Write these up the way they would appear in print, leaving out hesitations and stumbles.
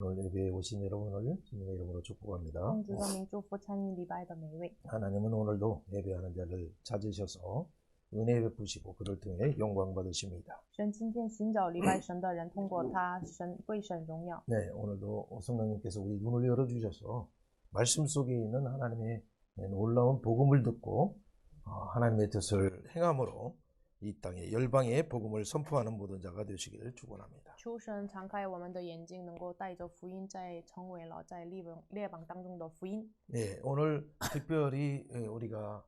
오늘 예배에 오신 여러분을 주님의 이름으로 축복합니다. 奉主的名祝福参与礼拜的每位。 하나님은 오늘도 예배하는 자를 찾으셔서 은혜 베푸시고 그를 통해 영광 받으십니다. 神今天寻找礼拜神的人，通过他为神荣耀。 네, 오늘도 성령님께서 우리 눈을 열어주셔서 말씀 속에 있는 하나님의 놀라운 복음을 듣고 하나님의 뜻을 행함으로 이 땅에 열방의 복음을 선포하는 모든 자가 되시기를 축원합니다. 求神敞开我们的眼睛，能够带着福音，成为了在列邦当中的福音。 네, 오늘 특별히 우리가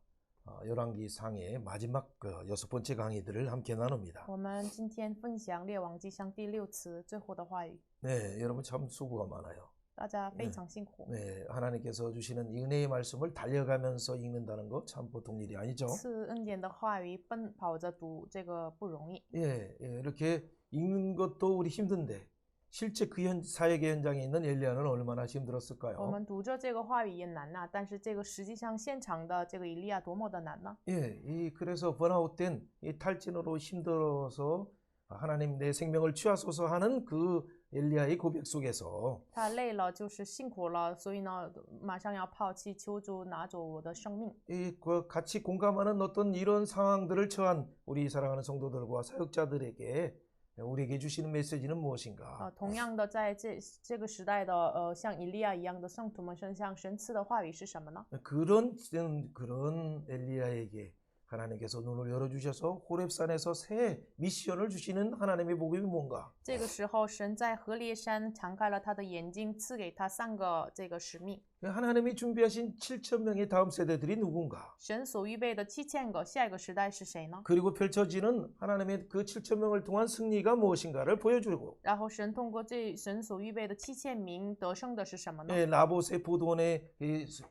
열왕기상의 마지막 6번째 강의들을 함께 나눕니다. 我们今天分享列王纪上第6次最后的话语。 네, 여러분 참 수고가 많아요. 大家非常辛苦。 네, 하나님께서 주시는 이 은혜의 말씀을 달려가면서 읽는다는 거 참 보통 일이 아니죠. 赐恩典的话语，奔跑着读，这个不容易。 예, 이렇게 읽는 것도 우리 힘든데 실제 그 사역의 현장에 있는 엘리야는 얼마나 我 힘들었을까요? 们读着这个话语也难呐，但是这个实际上现场的这个以利亚多么的难呢？ 예, 그래서 번아웃된 이 탈진으로 힘들어서 하나님 내 생명을 취하소서 하는 그 엘리야의 고백 속에서 他累了，就是辛苦了，所以呢，马上要抛弃，求主拿走我的生命。 같이 공감하는 어떤 이런 상황들을 처한 우리 사랑하는 성도들과 사역자들에게 우리에게 주시는 메시지는 무엇인가? 同样的，在这个时代的像以利亚一样的圣徒们身上，神赐的话语是什么呢？ 그런 엘리야에게 하나님께서 눈을 열어주셔서 호렙산에서 새 미션을 주시는 하나님의 복음이 뭔가? 这个时候，神在何烈山敞开了他的眼睛，赐给他3个这个使命。 하나님이 준비하신 7,000명의 다음 세대들이 누군가? 神所预备的7000个下一个时代是谁呢？ 그리고 펼쳐지는 하나님의 그 7,000명을 통한 승리가 무엇인가를 보여주고 然后神通过神所预备的7000名得胜的是什么呢？ 나봇의 포도원의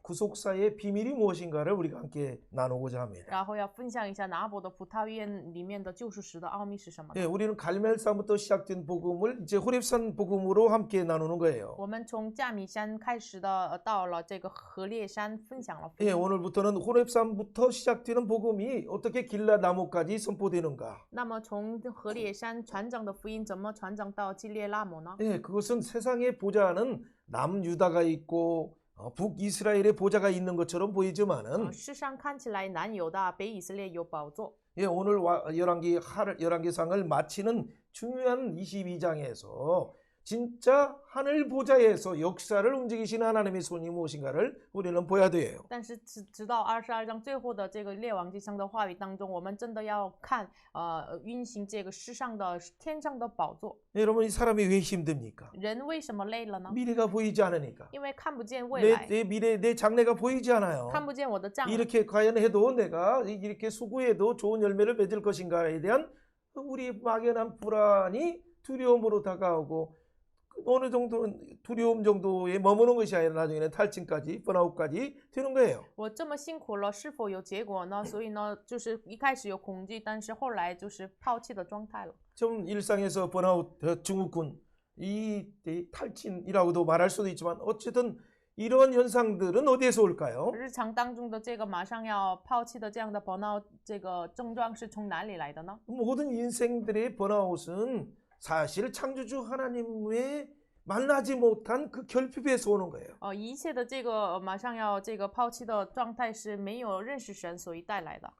구속사의 비밀이 무엇인가를 우리가 함께 나누고자 합니다. 然后要分享一下拿伯的葡萄园里面的救赎石的奥秘是什么呢？ 우리는 갈멜산부터 시작된 복음을 이제 호렙산 복음으로 함께 나누는 거예요. 我们从加米山开始的，到了这个何烈山分享了福音。 오늘부터는 호렙산부터 시작되는 복음이 어떻게 길라 나무까지 선포되는가? 那么从何烈山传讲的福音怎么传讲到基列拉姆呢？ 그것은 세상의 보좌는 남유다가 있고 북이스라엘의 보좌가 있는 것처럼 보이지만은 世上看起来南犹大、北以色列有宝座。 오늘 열왕기상을 마치는 중요한 22장에서 진짜 하늘 보좌에서 역사를 운직이시는 하나님의 손이 무엇인가를 우리는 보야 돼요. 但是直到22章最后的这个列王纪上的话语当中，我们真的要看运行这个世上的天上的宝座。 여러분 이 사람이 왜 힘듭니까? 人为什么累了呢？ 미래가 보이지 않으니까. 因为看不见未来， 내 미래, 내 장래가 보이지 않아요. 看不见我的将来。 이렇게 과연 해도 내가 이렇게 수고해도 좋은 열매를 맺을 것인가에 대한 우리 막연한 불안이 두려움으로 다가오고 어느 정도는 두려움 정도에 머무는 것이 아니라 나중에는 탈진까지 번아웃까지 되는 거예요. 我这么辛苦了，是否有结果呢？所以呢，就是一开始有恐惧，但是后来就是抛弃的状态了。 좀 일상에서 번아웃, 증후군, 이 탈진이라고도 말할 수도 있지만 어쨌든 이런 현상들은 어디에서 올까요? 日常当中的这个马上要抛弃的这样的 burnout 这个症状是从哪里来的呢？ 모든 인생들의 번아웃은 사실 창조주 하나님의 만나지 못한 그 결핍에서 오는 거예요. 一切的这个马上要这个抛弃的状态是没有认识神所以带来的。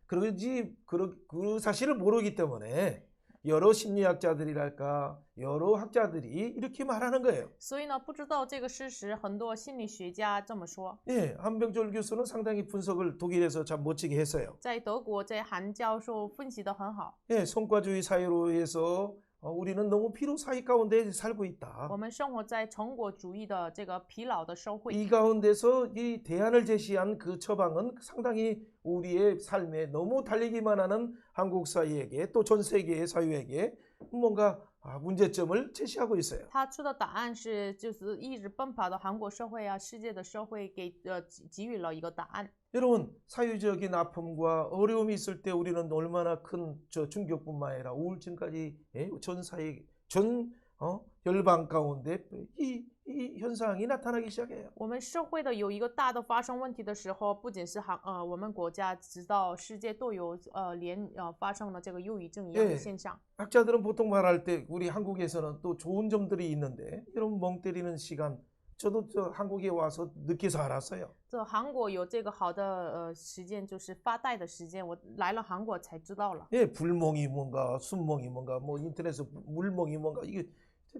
그러지 그 사실을 모르기 때문에 여러 심리학자들이랄까 여러 학자들이 이렇게 말하는 거예요. 所以呢，不知道这个事实，很多心理学家这么说。 한병철 교수는 상당히 분석을 독일에서 참 멋지게 했어요. 在德国，这韩教授分析得很好。 성과주의 사회로 해서 우리는 너무 피로 사회 가운데 살고 있다. 我们生活在成果主义的这个疲劳的社会。 이 가운데서 이 대안을 제시한 그 처방은 상당히 우리의 삶에 너무 달리기만 하는 한국 사회에게 또 전 세계의 사회에게 뭔가 문제점을 제시하고 있어요. 他出的答案是，就是一直奔跑的韩国社会啊，世界的社会给予了一个答案。 여러분 사회적인 아픔과 어려움이 있을 때 우리는 얼마나 큰 충격뿐만 아니라 우울증까지 전 사회 열방 가운데 이 현상이 나타나기 시작해요. 我们社会的有一个大的发生问题的时候，不仅是我们国家，直到世界都有发生了这个忧郁症一样的 예 现象。 학자들은 보통 말할 때 우리 한국에서는 또 좋은 점들이 있는데 이런 멍 때리는 시간 저도 한국에 와서 느껴서 알았어요. 这韩国有这个好的时间，就是发呆的时间。我来了韩国才知道了。 예, 불멍이 뭔가 순멍이 뭔가 뭐 인터넷에서 물멍이 뭔가 이게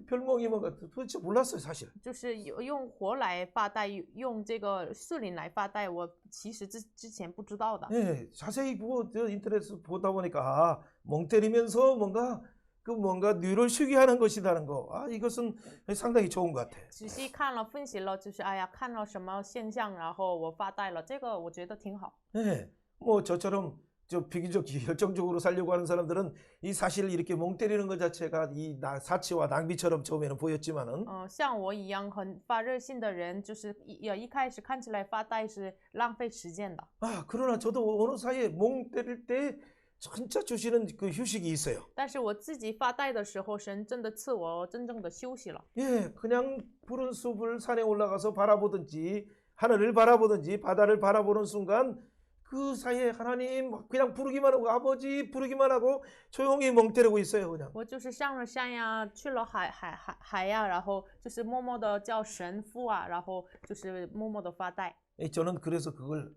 별멍이 뭔가 도대체 몰랐어요 사실. 就是用火来发呆，用这个树林来发呆，我其实之前不知道的。 예, 자세히 보고 인터넷에서 보다 보니까 아, 멍 때리면서 뭔가 뇌를 쉬게 하는 것이라는 거. 아, 이것은 상당히 좋은 것 같아. 仔细看了分析了，就是哎呀，看了什么现象，然后我发呆了，这个我觉得挺好。 예, 뭐 저처럼 저 비교적 열정적으로 살려고 하는 사람들은 이 사실 이렇게 멍 때리는 것 자체가 이 사치와 낭비처럼 처음에는 보였지만은 像我一样很发热心的人，就是一开始看起来发呆是浪费时间的。 아, 그러나 저도 어느 사이에 멍 때릴 때 진짜 주시는 그 휴식이 있어요. 但是我自己发呆的时候，神真的赐我真正的休息了。 예, 그냥 푸른 숲을 산에 올라가서 바라보든지 하늘을 바라보든지 바다를 바라보는 순간 그 사이에 하나님 그냥 부르기만 하고 아버지 부르기만 하고 조용히 멍 때리고 있어요 그냥. 我就是上了山呀，去了海呀，然后就是默默的叫神父啊，然后就是默默的发呆。 예, 저는 그래서 그걸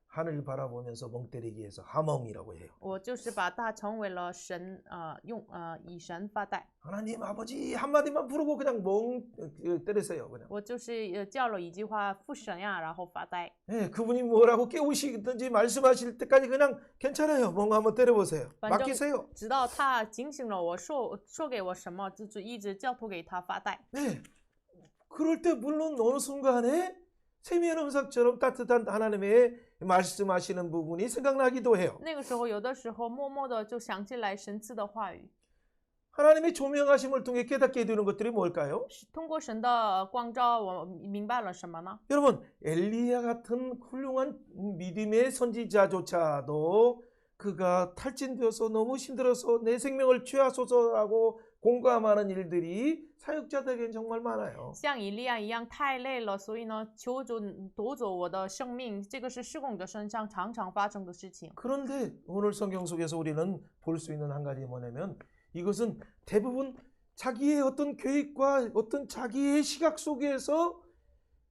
하늘 바라보면서 멍 때리기 위해서 하멍이라고 해요. 我就是把它成为了神以神发呆。 하나님 아버지 한마디만 부르고 그냥 멍 때리세요 그냥. 我就是叫了一句话父神呀，然后发呆。 예, 그분이 뭐라고 깨우시든지 말씀하실 때까지 그냥 괜찮아요. 멍 한번 때려보세요. 맡기세요. 直到他警醒了我说给我什么，就一直交托给他发呆。 네, 그럴 때 물론 어느 순간에 세미한 음성처럼 따뜻한 하나님의 말씀하시는 부분이 생각나기도 해요. 那个时候，有的时候默默的就想起来神赐的话语， 하나님의 조명하심을 통해 깨닫게 해두는 것들이 뭘까요? 通过神的光照，我明白了什么呢？ 여러분, 엘리야 같은 훌륭한 믿음의 선지자조차도 그가 탈진되어서 너무 힘들어서 내 생명을 취하소서라고 공감하는 일들이 사역자들에겐 정말 많아요. 像以利亚一样太累了，所以呢，求主夺走我的生命，这个是施工者身上常常发生的事情。 그런데 오늘 성경 속에서 우리는 볼 수 있는 한 가지 뭐냐면 이것은 대부분 자기의 어떤 계획과 어떤 자기의 시각 속에서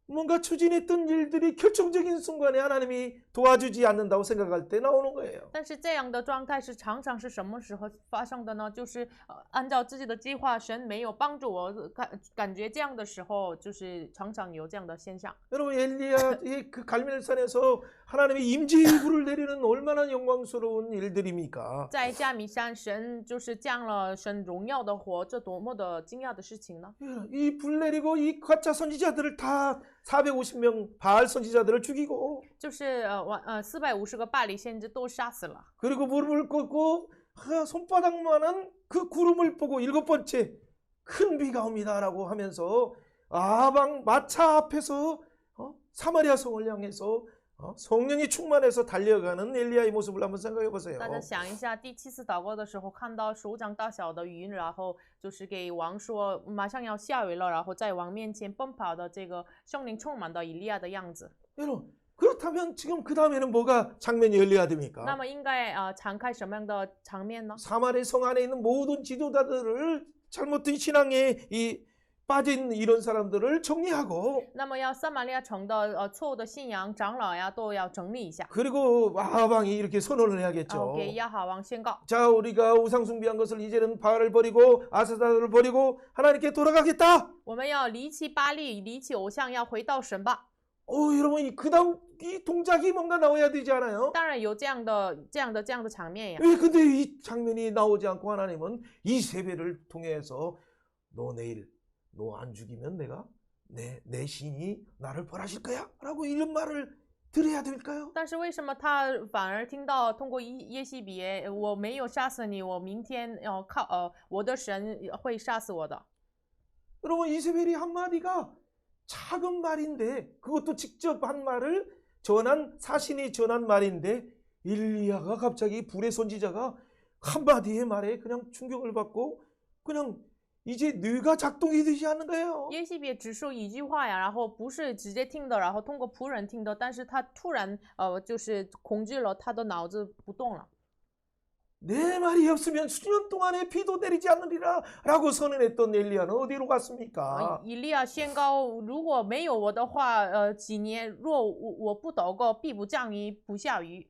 뭔가 추진했던 일들이 결정적인 순간에 하나님이 도와주지 않는다고 생각할 때 나오는 거예요. 但是这样的状态是常常是什么时候发生的呢？就是按照自己的计划，神没有帮助我，感觉这样的时候，就是常常有这样的现象。 여러분 엘리야의 그 갈멜산에서 하나님의 임재의 불을 내리는 얼마나 영광스러운 일들입니까? 在加米山，神就是降了神荣耀的火，这多么的惊讶的事情呢？ 이 불 내리고 이 가짜 선지자들을 다 450명 바알 선지자들을 죽이고 就是450个巴黎先知都杀死了。 그리고 무릎을 꿇고 손바닥만한 그 구름을 보고 7번째 큰 비가 옵니다라고 하면서 아방 마차 앞에서 사마리아 성을 향해서 성령이 충만해서 달려가는 엘리야의 모습을 한번 생각해 보세요. 大家想一下，第7次祷告的时候，看到手掌大小的云，然后就是给王说马上要下雨了，然后在王面前奔跑的这个圣灵充满的以利亚的样子。 여러분 그렇다면 지금 그 다음에는 뭐가 장면이 열려야 됩니까? 那么应该敞开什么样的场面呢？ 사마리아 성 안에 있는 모든 지도자들을 잘못된 신앙에 빠진 이런 사람들을 정리하고 那么要撒玛利亚城的错误的信仰长老呀都要整理一下， 그리고 아방이 이렇게 선언을 해야겠죠. 给亚哈王宣告。 자, 우리가 우상 숭배한 것을 이제는 바알을 버리고 아세다를 버리고 하나님께 돌아가겠다. 我们要离弃巴利，离弃偶像，要回到神吧。 여러분 그다음 이 동작이 뭔가 나와야 되지 않아요? 当然有这样的场面呀。 왜 근데 이 장면이 나오지 않고 하나님은 이 세배를 통해서 너 내일 너 안 죽이면 내가 내 신이 나를 벌하실 거야 라고 이런 말을 들어야 될까요? 但是为什么他反而听到通过耶西别，我没有杀死你，我明天我的神会杀死我的。 여러분 이세벨이 한마디가 작은 말인데 그것도 직접 한 말을 사신이 전한 말인데 일리야가 갑자기 불의 선지자가 한마디의 말에 그냥 충격을 받고 그냥 이제 뇌가 작동이 되지 않는 거예요. 耶西别只说一句话呀，然后不是直接听的，然后通过仆人听的，但是他突然就是恐惧了，他的脑子不动了。 내 말이 없으면 수년 동안에 비도 내리지 않느니라 라고 선언했던 엘리야는 어디로 갔습니까? 以利亚宣告，如果没有我的话，几年若我不祷告，必不降雨，不下雨。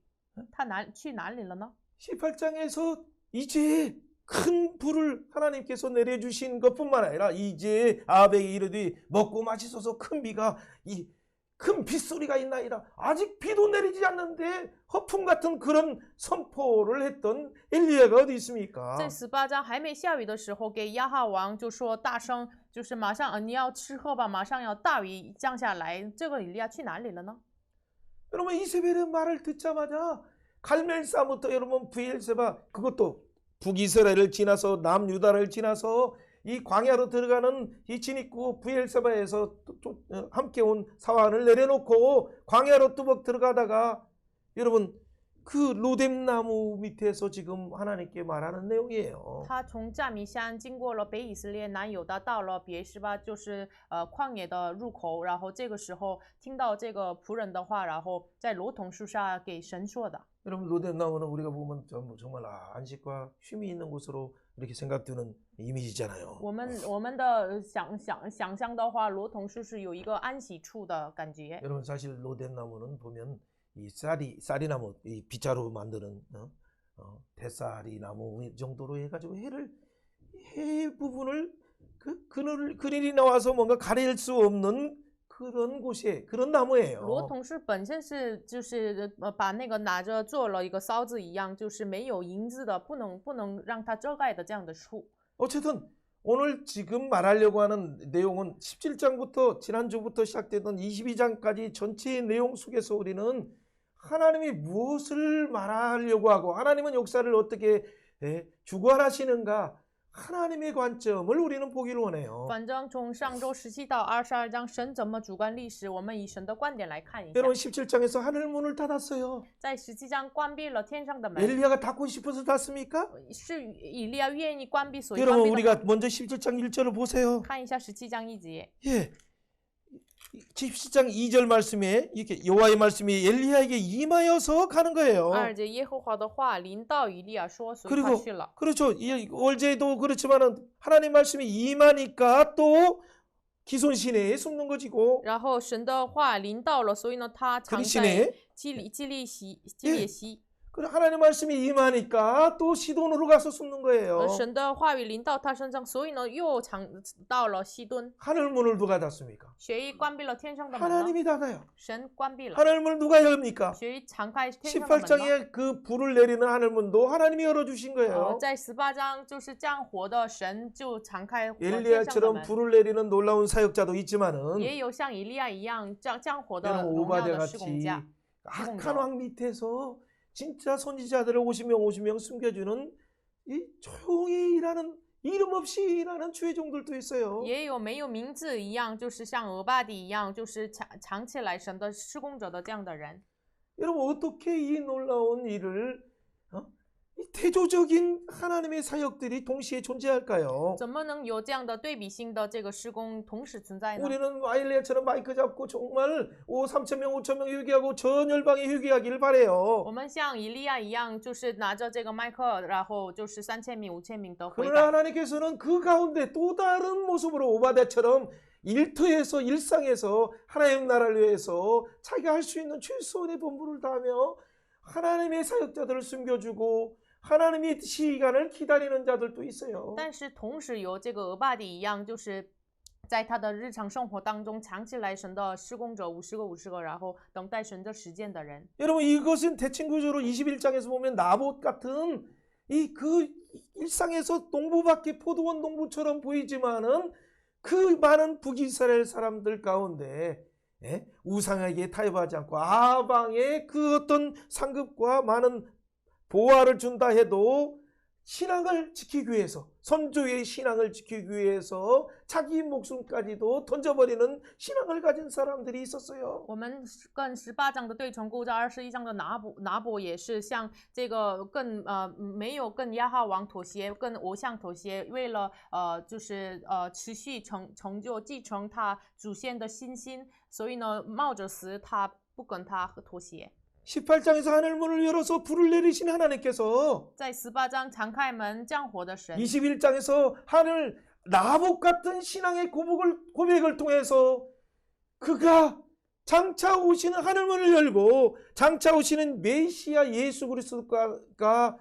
他去哪里了呢？ 18장에서 이제 큰 불을 하나님께서 내려주신 것뿐만 아니라 이제 아합에게 이르되 먹고 마시소서 큰 비가 이 큰 빗소리가 있나이다. 아직 비도 내리지 않는데 허풍 같은 그런 선포를 했던 엘리야가 어디 있습니까? 在18章还没下雨的时候，给亚哈王就说大声，就是马上你要吃喝吧，马上要大雨降下来。这个以利亚去哪里了呢？ 여러분 이세벨의 말을 듣자마자 갈멜사부터 여러분 브엘세바 그것도 북이스라엘을 지나서 남유다를 지나서 이 광야로 들어가는 이 진입구 브엘세바에서 함께 온 사환을 내려놓고 광야로 뚜벅 들어가다가 여러분 그 로뎀나무 밑에서 지금 하나님께 말하는 내용이에요. 他从占米山经过了北以色列南犹大，到了别是巴，就是旷野的入口。然后这个时候听到这个仆人的话，然后在罗桐树下给神说的。 여러분 로뎀나무는 우리가 보면 정말 안식과 쉼이 있는 곳으로 이렇게 생각되는 이미지잖아요. 我们的想象的话，罗桐树是有一个安息处的感觉。 여러분 사실 로뎀나무는 보면 이 쌀이나무 이 빗자루 만드는 대쌀이 나무 정도로 해가지고 해 부분을 그늘이 나와서 뭔가 가릴 수 없는 그런 곳에 그런 나무예요. 罗桐树本身是就是把那个拿着做了一个骚字一样，就是没有银子的，不能让它遮盖的这样的树。 어쨌든 오늘 지금 말하려고 하는 내용은 17장부터 지난주부터 시작되던 22장까지 전체의 내용 속에서 우리는 하나님이 무엇을 말하려고 하고 하나님은 역사를 어떻게 주관하시는가 하나님의 관점을 우리는 보기를 원해요. 反正从上周17到22章，神怎么主观历史，我们以神的观点来看一下。 여러분 17장에서 하늘 문을 닫았어요. 在17章关闭了天上的门， 엘리야가 닫고 싶어서 닫습니까? 是以利亚愿意关闭，所以 여러분 关闭的 우리가 门。 먼저 17장 1절을 보세요. 看一下17章1节， 예. 17장 2절 말씀에 이렇게 여호와의 말씀이 엘리야에게 임하여서 가는 거예요. 2节耶和华的话临到以利亚说，所以他 그리고 去了。 그렇죠. 어제도 그렇지만은 하나님 말씀이 임하니까 또 기손 시내에 숨는 것이고 然后神的话临到了，所以呢，他藏 그리 在 시내에 基列西。 그리고 하나님 말씀이 임하니까 또 시돈으로 가서 숨는 거예요. 神的话语临到他身上，所以呢，又藏到了西敦。 하늘 문을 누가 닫습니까? 谁关闭了天上的门呢？ 하나님이 닫아요. 神关闭了。 하늘 문을 누가 열립니까? 谁敞开天上的门呢？ 18장에 그 불을 내리는 하늘 문도 하나님이 열어주신 거예요. 在18章就是降火的神就敞开天上的 엘리야처럼 门， 불을 내리는 놀라운 사역자도 있지만은 也有像以利亚一样降火的 여러분 荣耀 오바댜 的施工 같이 家。 악한 왕 밑에서 진짜 선지자들을 50명 숨겨주는 이 조용히 일하는 이름 없이 일하는 주의 종들도 있어요. 也有没有名字一样，就是像俄巴底一样，就是藏起来神的施工者的这样的人。 여러분 어떻게 이 놀라운 일을 이 대조적인 하나님의 사역들이 동시에 존재할까요? 怎么能有这样的对比性的这个施工同时存在呢？ 우리는 와일리아처럼 마이크 잡고 정말 3,000명, 5,000명 회개하고 전 열방에 회개하기를 바래요. 我们像以利亚一样，就是拿着这个麦克，然后就是3000名、5000名的悔 그러나 改。 하나님께서는 그 가운데 또 다른 모습으로 오바댜처럼 일터에서 일상에서 하나님 나라를 위해서 자기가 할 수 있는 최소한의 본분을 다하며 하나님의 사역자들을 숨겨주고 하나님의 시간을 기다리는 자들도 있어요. 但是同时有这个俄巴底一样，就是在他的日常生活当中藏起来神的施工者50个，然后等待神的实践的人。 여러분 이것은 대칭 구조로 21장에서 보면 나봇 같은 이 그 일상에서 농부밖에 포도원 농부처럼 보이지만은 그 많은 북이스라엘 사람들 가운데 우상에게 타협하지 않고 아방의 그 어떤 상급과 많은 보화를 준다 해도 신앙을 지키기 위해서, 선조의 신앙을 지키기 위해서 자기 목숨까지도 던져버리는 신앙을 가진 사람들이 있었어요. 我们跟18章的对重构在21章的拿伯也是像这个没有跟亚哈王妥协，跟偶像妥协，为了持续成就继承他祖先的信心，所以呢冒着死他不跟他妥协。 18장에서 하늘 문을 열어서 불을 내리신 하나님께서 在18章敞开门降火的神， 21장에서 하늘 나복 같은 신앙의 고백을 통해서 그가 장차 오시는 하늘 문을 열고 장차 오시는 메시아 예수 그리스도가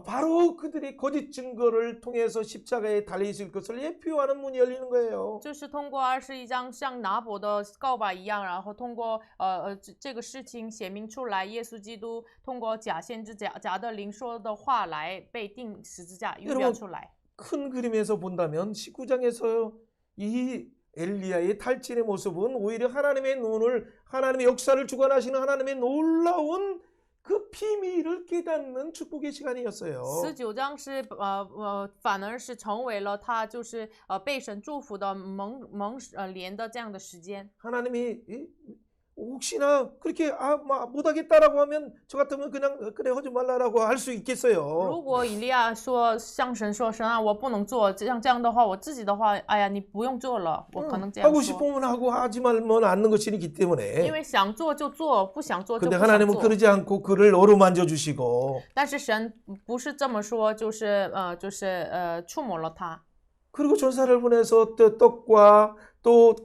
바로 그들의 거짓 증거를 통해서 십자가에 달려 있을 것을 예표하는 문이 열리는 거예요. 就是通过21章像拿伯的告白一样，然后通过这个事情显明出来，耶稣基督通过假先知假的灵说的话来被钉十字架预表出来。 큰 그림에서 본다면 19장에서 이 엘리야의 탈진의 모습은 오히려 하나님의 눈을 하나님의 역사를 주관하시는 하나님의 놀라운 그 비밀을 깨닫는 축복의 시간이었어요. 19章是反而是成为了他就是被神祝福的连的这样的时间。 하나님이 혹시나 그렇게 못하겠다라고 하면 저 같으면 그냥 그래 하지 말라라고 할 수 있겠어요. 如果以利亚说向神说神啊我不能做这样的话，我自己的话哎呀你不用做了，我可能这样 하고 说。 싶으면 하고 하지 말면 않는 것이기 때문에. 因为想做就做，不想做就 근데 不想 하나님은 做。 그러지 않고 그를 어루만져 주시고 但是神不是这么说，就是触摸了他。 그리고 전사를 보내서 떡과 또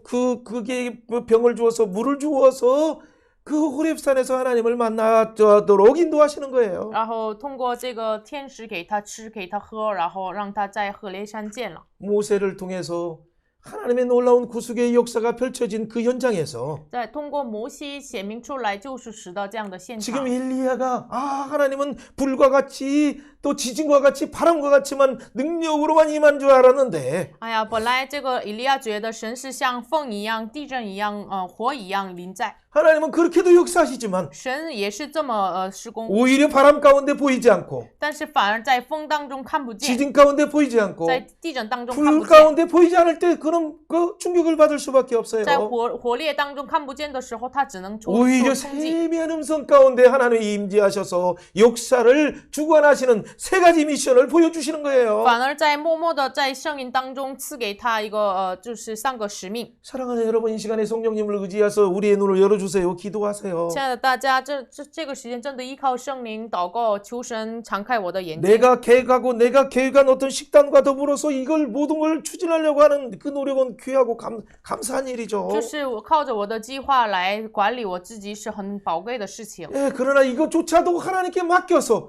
그게 병을 주어서 물을 주어서 그 호렙산에서 하나님을 만나도록 인도하시는 거예요. 然后通过这个天使给他吃给他喝，然后让他在何烈山见了。 모세를 통해서 하나님의 놀라운 구속의 역사가 펼쳐진 그 현장에서 在通过摩西显明出来救赎时的这样的现 지금 场。 엘리야가 하나님은 불과 같이 또 지진과 같이 바람과 같이만 능력으로만 임한 줄 알았는데 哎呀，本来这个以利亚觉得神是像风一样、地震一样、火一样临在， 하나님은 그렇게도 역사하시지만 神也是这么施工， 오히려 바람 가운데 보이지 않고 但是反而在风当中看不见， 지진 가운데 보이지 않고 在地震当中看 불 不见， 가운데 보이지 않을 때 그는 그 충격을 받을 수밖에 없어요. 在火烈当中看不见的时候，他只能冲 오히려 击。 세미한 음성 가운데 하나님이 임재하셔서 역사를 주관하시는 세 가지 미션을 보여주시는 거예요. 反而在默默的在圣灵当中赐给他一个就是3个使命。 사랑하는 여러분, 이 시간에 성령님을 의지해서 우리의 눈을 열어주세요. 기도하세요. 亲爱的大家，这个时间真的依靠圣灵祷告，求神敞开我的眼睛。 내가 계획한 어떤 식단과 더불어서 이걸 모든 걸 추진하려고 하는 그 노력은 귀하고 감사한 일이죠. 就是我靠着我的计划来管理我自己是很宝贵的事情。 예, 그러나 이것조차도 하나님께 맡겨서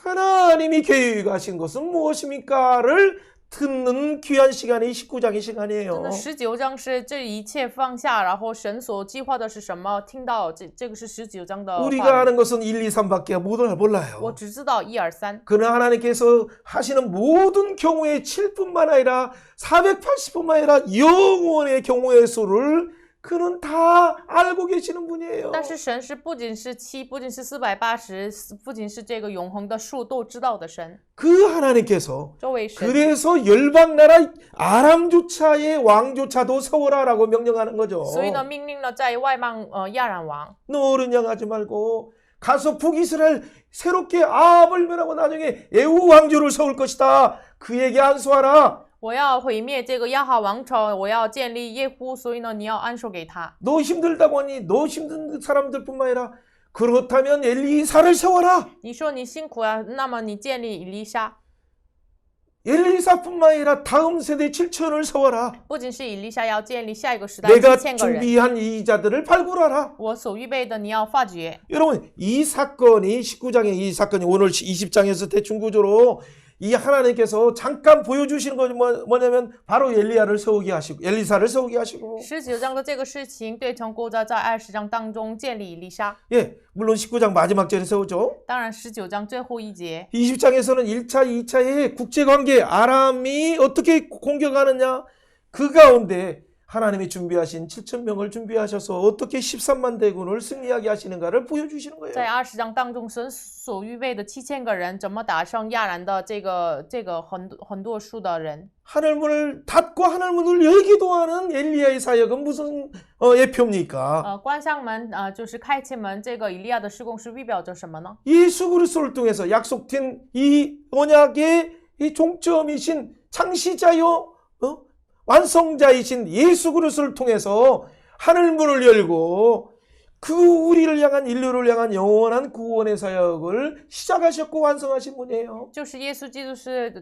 하나님이 계획하신 것은 무엇입니까를 듣는 귀한 시간이 19장의 真 시간이에요. 的19章是这一切放下，然后神所计划的是什么？听到这个是19章的话语。 우리가 아는 것은 1, 2, 3밖에 我 몰라요. 只知道1、2、3。 그러나 하나님께서 하시는 모든 경우의 7뿐만 아니라 480뿐만 아니라 영원의 경우의 수를 그는 다 알고 계시는 분이에요. 但是神是不仅是7，不仅是480，不仅是这个永恒的数都知道的神。 그 하나님께서 这位神， 그래서 열방나라 아람조차의 왕조차도 서오라라고 명령하는 거죠. 所以呢，命令了在外邦亚兰王， 너 어른 양하지 말고 가서 북이스라엘 새롭게 아합을 멸하고 나중에 에우 왕조를 세울 것이다. 그에게 안수하라. 我要毁灭这个亚哈王朝，我要建立耶户，所以呢，你要安守给他。 너 힘들다고 하니 너 힘든 사람들뿐만 아니라 그렇다면 엘리사를 세워라. 你说你辛苦啊，那么你建立以利沙， 엘리사뿐만 아니라 다음 세대 7천을 세워라. 不仅是以利沙，要建立下一个时代 내가 7000个人。 준비한 이 자들을 발굴하라. 我所预备的，你要发掘。 여러분, 이 사건이 19장의 이 사건이 오늘 20장에서 대충 구조로 이 하나님께서 잠깐 보여주시는 것이 뭐냐면 바로 엘리사를 세우게 하시고 19章的这个事情对成构在20章当中建立以利沙。 예, 물론 19장 마지막 절에 세우죠. 当然19章最后一节， 20장에서는 1차, 2차의 국제관계 아람이 어떻게 공격하느냐 그 가운데 하나님이 준비하신 7,000명을 준비하셔서 어떻게 13만 대군을 승리하게 하시는가를 보여주시는 거예요. 在20章当中，神所预备的7000个人，怎么打胜亚兰的这个很多数的人？ 하늘문을 닫고 하늘문을 열기도 하는 엘리야의 사역은 무슨 예표입니까? 关上门，就是开启门。这个以利亚的施工是预表着什么呢？ 예수 그리스도를 통해서 약속된 이 언약의 이 종점이신 창시자요 완성자이신 예수 그리스도를 통해서 하늘문을 열고 그 우리를 향한 인류를 향한 영원한 구원의 사역을 시작하셨고 완성하신 분이에요. 就是耶稣基督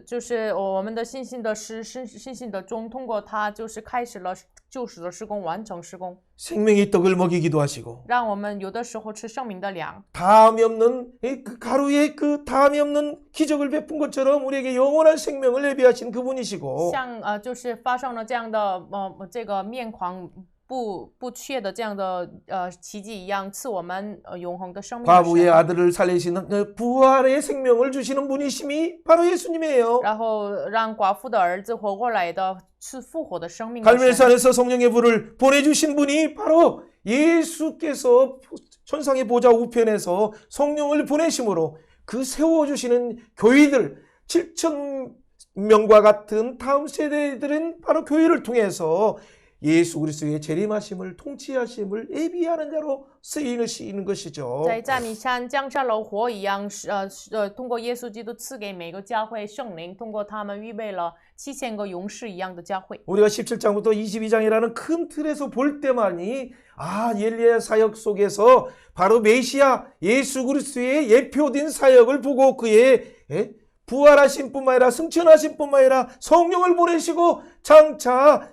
就是我们的信心的信心的钟，通过他就是开始了救赎的施工，完成施工， 생명의 떡을 먹이기도 하시고 让我们有的时候吃生命的粮。 다함이 없는 그 가루의 그 다함이 없는 기적을 베푼 것처럼 우리에게 영원한 생명을 예비하신 그분이시고 像就是发生了这样的这个面狂不缺的这样的奇迹一样，赐我们永恒的生命的 과부의 神。 아들을 살리시는 그 부활의 생명을 주시는 분이심이 바로 예수님이에요. 然后让寡妇的儿子活过来的，是复活的生命的神。 갈멜산에서 성령의 불을 보내주신 분이 바로 예수께서 천상의 보좌 우편에서 성령을 보내심으로 그 세워주시는 교회들 7,000명과 같은 다음 세대들은 바로 교회를 통해서 예수 그리스도의 재림하심을 통치하심을 예비하는 자로 쓰이는 것이죠. 在赞米山降下了火一样，通过耶稣基督赐给每个教会圣灵，通过他们预备了7000个勇士一样的教会。 우리가 17장부터 22장이라는 큰 틀에서 볼 때만이 엘리야 사역 속에서 바로 메시아 예수 그리스도의 예표된 사역을 보고 그의 부활하신 뿐만 아니라 승천하신 뿐만 아니라 성령을 보내시고 장차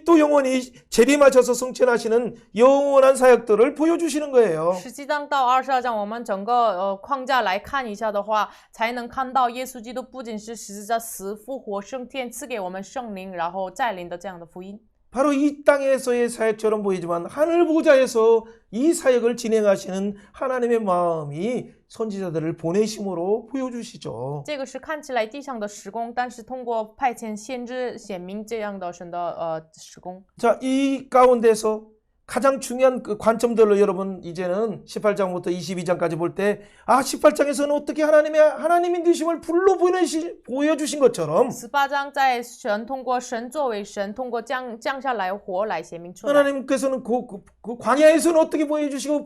또 영원히 재림하셔서 승천하시는 영원한 사역들을 보여주시는 거예요. 17章到22章，我们整个框架来看一下的话，才能看到耶稣基督不仅是十字架死复活升天，赐给我们圣灵，然后再临的这样的福音。 바로 이 땅에서의 사역처럼 보이지만 하늘 보좌에서 이 사역을 진행하시는 하나님의 마음이 선지자들을 보내심으로 보여주시죠. 这个是看起来地上的施工，但是通过派遣先知显明这样的神的施工。 자, 이 가운데서 가장 중요한 그 관점들로 여러분 이제는 18장부터 22장까지 볼 때 18장에서는 어떻게 하나님의 되심을 불로 보여주신 것처럼 18章在神通过神作为神，通过降下来火来显明出来。 하나님께서는 그 광야에서는 어떻게 보여주시고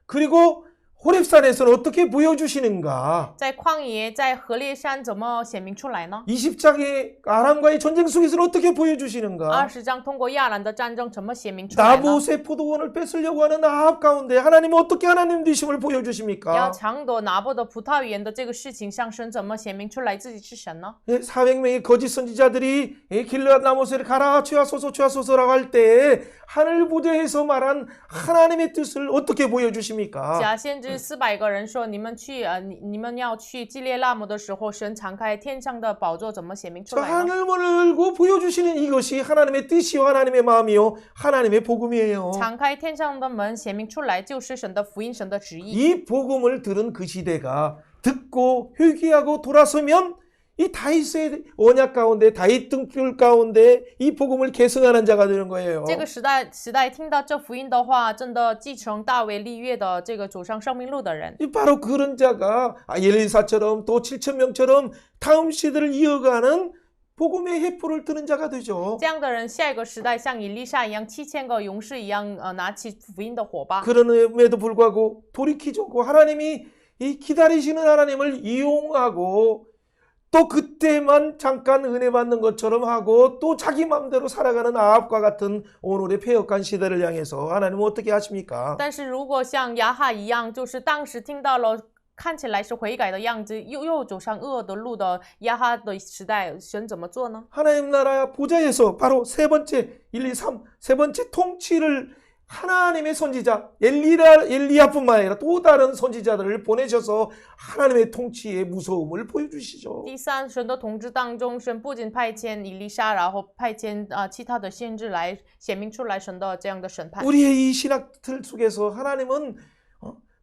그리고 호렙산에서는 어떻게 보여주시는가? 在旷野，在何烈山怎么显明出来呢？ 20장의 아람과의 전쟁 속에서는 어떻게 보여주시는가? 20章通过亚兰的战争怎么显明出来呢？ 나봇의 포도원을 뺏으려고 하는 아합 가운데 하나님은 어떻게 하나님 되심을 보여주십니까? 要抢夺拿伯的葡萄园的这个事情上，神怎么显明出来自己是神呢？ 400명의 거짓 선지자들이 길르앗 나못을 가라 취하소서라고 할 때 하늘 보좌에서 말한 하나님의 뜻을 어떻게 보여주십니까? 假先知400个人说，你们要去基列拉姆的时候，神敞开天上的宝座，怎么显明出 저 来呢？ 하늘문을 열고 보여주시는 이것이 하나님의 뜻이요 하나님의 마음이요 하나님의 복음이에요. 敞开天上的门，显明出来就是神的福音，神的旨意。 이 복음을 들은 그 시대가 듣고 회개하고 돌아서면 이 다윗의 언약 가운데 다윗 등불 가운데 이 복음을 계승하는 자가 되는 거예요. 这个时代听到这福音的话，真的继承大卫立约的这个走上生命路的人， 바로 그런 자가 엘리사처럼 또 7,000명처럼 다음 시대를 이어가는 복음의 해포를 드는 자가 되죠. 这样的人，下一个时代像以利沙一样，7000个勇士一样，拿起福音的火把。 그럼에도 불구하고 돌이키지 않고 하나님이 이 기다리시는 하나님을 이용하고 또 그때만 잠깐 은혜 받는 것처럼 하고 또 자기 마음대로 살아가는 아합과 같은 오늘의 폐역한 시대를 향해서 하나님은 어떻게 하십니까? 但是如果像亚哈一样，就是当时听到了看起来是悔改的样子，又走上恶的路的亚哈的时代，神怎么做呢？ 하나님 나라 보좌에서 바로 세 번째 1, 2, 3 세 번째 통치를 하나님의 선지자 엘리야뿐만 아니라 또 다른 선지자들을 보내셔서 하나님의 통치의 무서움을 보여주시죠. 第三，神的统治当中，神不仅派遣以利沙，然后派遣其他的先知来显明出来神的这样的审判。 우리의 이 신학틀 속에서 하나님은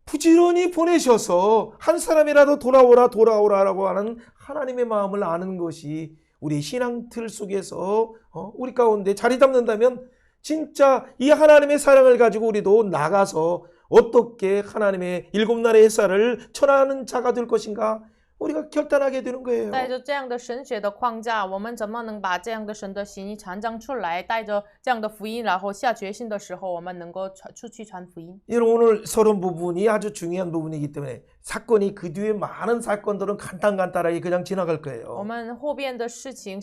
부지런히 보내셔서 한 사람이라도 돌아오라라고 하는 하나님의 마음을 아는 것이 우리 신앙틀 속에서 우리 가운데 자리 잡는다면 진짜 이 하나님의 사랑을 가지고 우리도 나가서 어떻게 하나님의 일곱 날의 햇살을 전하는 자가 될 것인가 우리가 결단하게 되는 거예요. 带着这样的神学的框架，我们怎么能把这样的神的心意传讲出来？带着这样的福音，然后下决心的时候，我们能够出去传福音。 여러분 오늘 서론 부분이 아주 중요한 부분이기 때문에 사건이 그 뒤에 많은 사건들은 간단간단하게 그냥 지나갈 我 거예요. 们后边的事件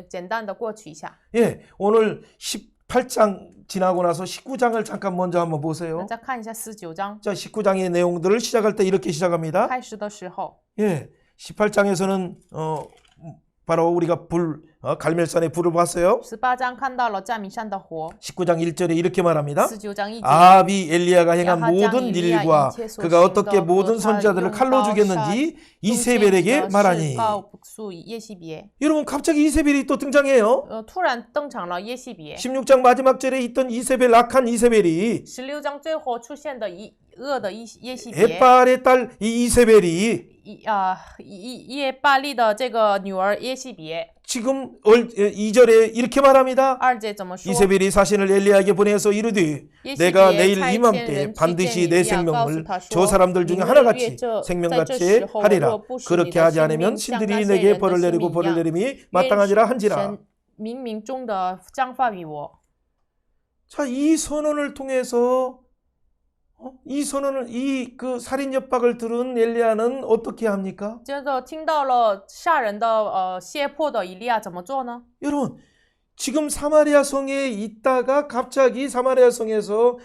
简单的过去一下。 예, 오늘 18장 지나고 나서 19장을 잠깐 먼저 한번 大 보세요. 家看一下19章 자, 19장의 내용들을 시작할 때 이렇게 시작합니다. 开始的时候， 예, 18장에서는 바로 우리가 갈멜산의 불을 봤어요. 18章看到了占米山的火， 19장 1절에 이렇게 말합니다. 19章1节， 아합이 엘리야가 행한 야하장 모든 엘리야 일과 인체 그가 소신도 어떻게 모든 또 선자들을 칼로 용가오 죽였는지 이세벨에게 말하니. 告诉耶西别， 여러분 갑자기 이세벨이 또 등장해요. 突然登场了耶西别。 16장 마지막 절에 있던 이세벨 악한 이세벨이 16章最后出现的恶的耶西别， 에발의 딸 이 이세벨이 耶巴利的这个女儿耶西别。 지금 2절에 이렇게 말합니다. 2节怎么说？ 이세벨이 사신을 엘리야에게 보내서 이르되 耶西 내가 别 내일 差遣 이맘때 人去 반드시 见 내 以利亚，告诉 생명을 他 저 说： 사람들 你 중에 们 하나같이 在这 생명같이 时候， 하리라. 若不使你 그렇게 的 하지 性 않으면 命像 신들이 那些 내게 人的 벌을 性 내리고 命一 벌을 样， 내림이 마땅하지라 愿 한지라. 神冥冥中的彰发于我。 자, 이 선언을 통해서 이 선언을 그 살인 협박을 들은 엘리야는 어떻게 합니까? 接着听到了杀人的胁迫的以利亚怎么做呢？ 여러분 지금 사마리아 성에 있다가 갑자기 사마리아 성에서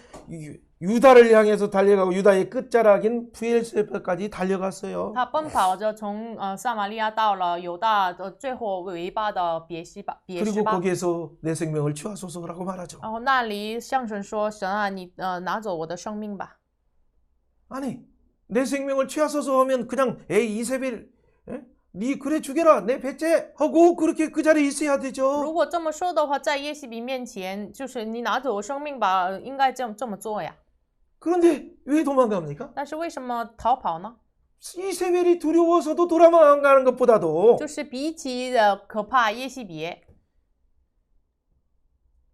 유다를 향해서 달려가고 유다의 끝자락인 부엘세바까지 달려갔어요. 他奔跑着从撒玛利亚到了犹大的最后尾巴的别西巴。 그리고 거기에서 내 생명을 취하소서라고 말하죠. 然后那里向神说：“神啊，你拿走我的生命吧。 아니 내 생명을 취하소서 하면 그냥 에이 이세벨 니 그래 죽여라 내 배째 하고 그렇게 그 자리에 있어야 如 되죠. 果这么说的话，在耶西比面前，就是你拿走我生命吧，应该这么做呀。 그런데 왜 도망갑니까? 但是为什么逃跑呢？ 이세벨이 두려워서도 도망가는 것보다도 就是比起可怕耶西别，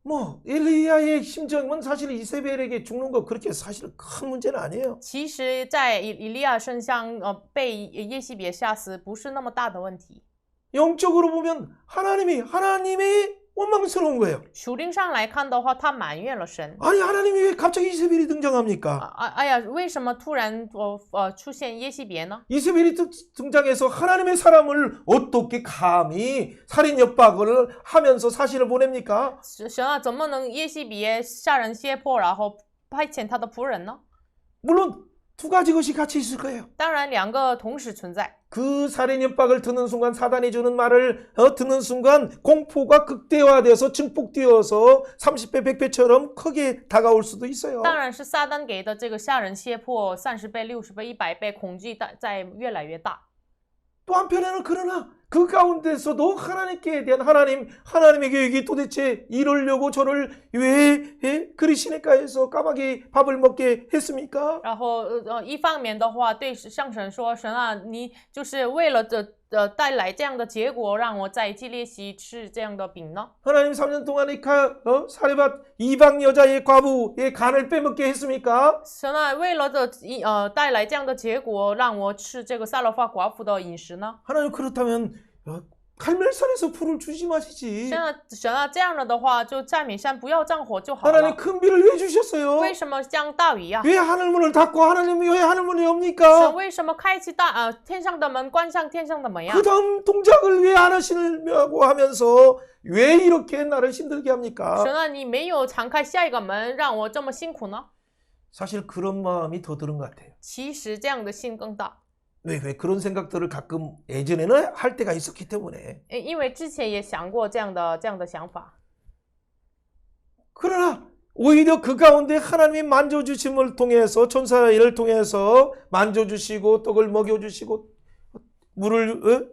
뭐 엘리야의 심정은 사실 이세벨에게 죽는 거 그렇게 사실 큰 문제는 아니에요. 其实，在以利亚身上，被耶西别杀死不是那么大的问题。 영적으로 보면 하나님이 원망스러운 거예요. 属灵上来看的话，他埋怨了神。 아니 하나님이 왜 갑자기 이세벨이 등장합니까? 哎呀，为什么突然出现耶西别呢？ 이세벨이 등장해서 하나님의 사람을 어떻게 감히 살인 협박을 하면서 사신을 보냅니까? 神啊，怎么能耶西别杀人胁迫，然后派遣他的仆人呢？ 물론 두 가지 것이 같이 있을 거예요. 当然，两个同时存在。 그 살인 협박을 듣는 순간 사단이 주는 말을 듣는 순간 공포가 극대화돼서 증폭되어서 30배 100배처럼 크게 다가올 수도 있어요. 当然是撒旦给的这个杀人胁迫30倍、60倍、100倍，恐惧在越来越大。 또 한편에는 그러나 그 가운데서도 하나님께 대한 하나님의 계획이 도대체 이러려고 저를 왜 그리시니까 해서 까마귀 밥을 먹게 했습니까? 然后一方面的话，对向神说：“神啊，你就是为了带来这样的结果，让我在基列西吃这样的饼呢？ 하나님 3년 동안에 사레밧 이방 여자의 과부의 간을 빼먹게 했습니까? 神啊，为了带来这样的结果，让我吃这个撒勒法寡妇的饮食呢？ 하나님 그렇다면 갈멜산에서 불을 주지 마시지. 神啊，这样了的话，就在米山不要降火就好 하나님 了。 큰 비를 왜 주셨어요? 为什么降大雨呀？ 왜 하늘문을 닫고 하나님이 왜 하늘문이 神 옵니까? 为什么开启天上的门，关上天上的门呀 그 ？ 다음 동작을 왜 안 하시냐고 하면서 왜 이렇게 나를 힘들게 합니까? 神啊，你没有敞开下一个门，让我这么辛苦呢？ 사실 그런 마음이 더 드는 것 같아요. 其实这样的心更大。 왜 그런 생각들을 가끔 예전에는 할 때가 있었기 때문에. 因为之前也想过这样的想法， 그러나 오히려 그 가운데 하나님이 만져주심을 통해서 천사를 통해서 만져주시고 떡을 먹여주시고 물을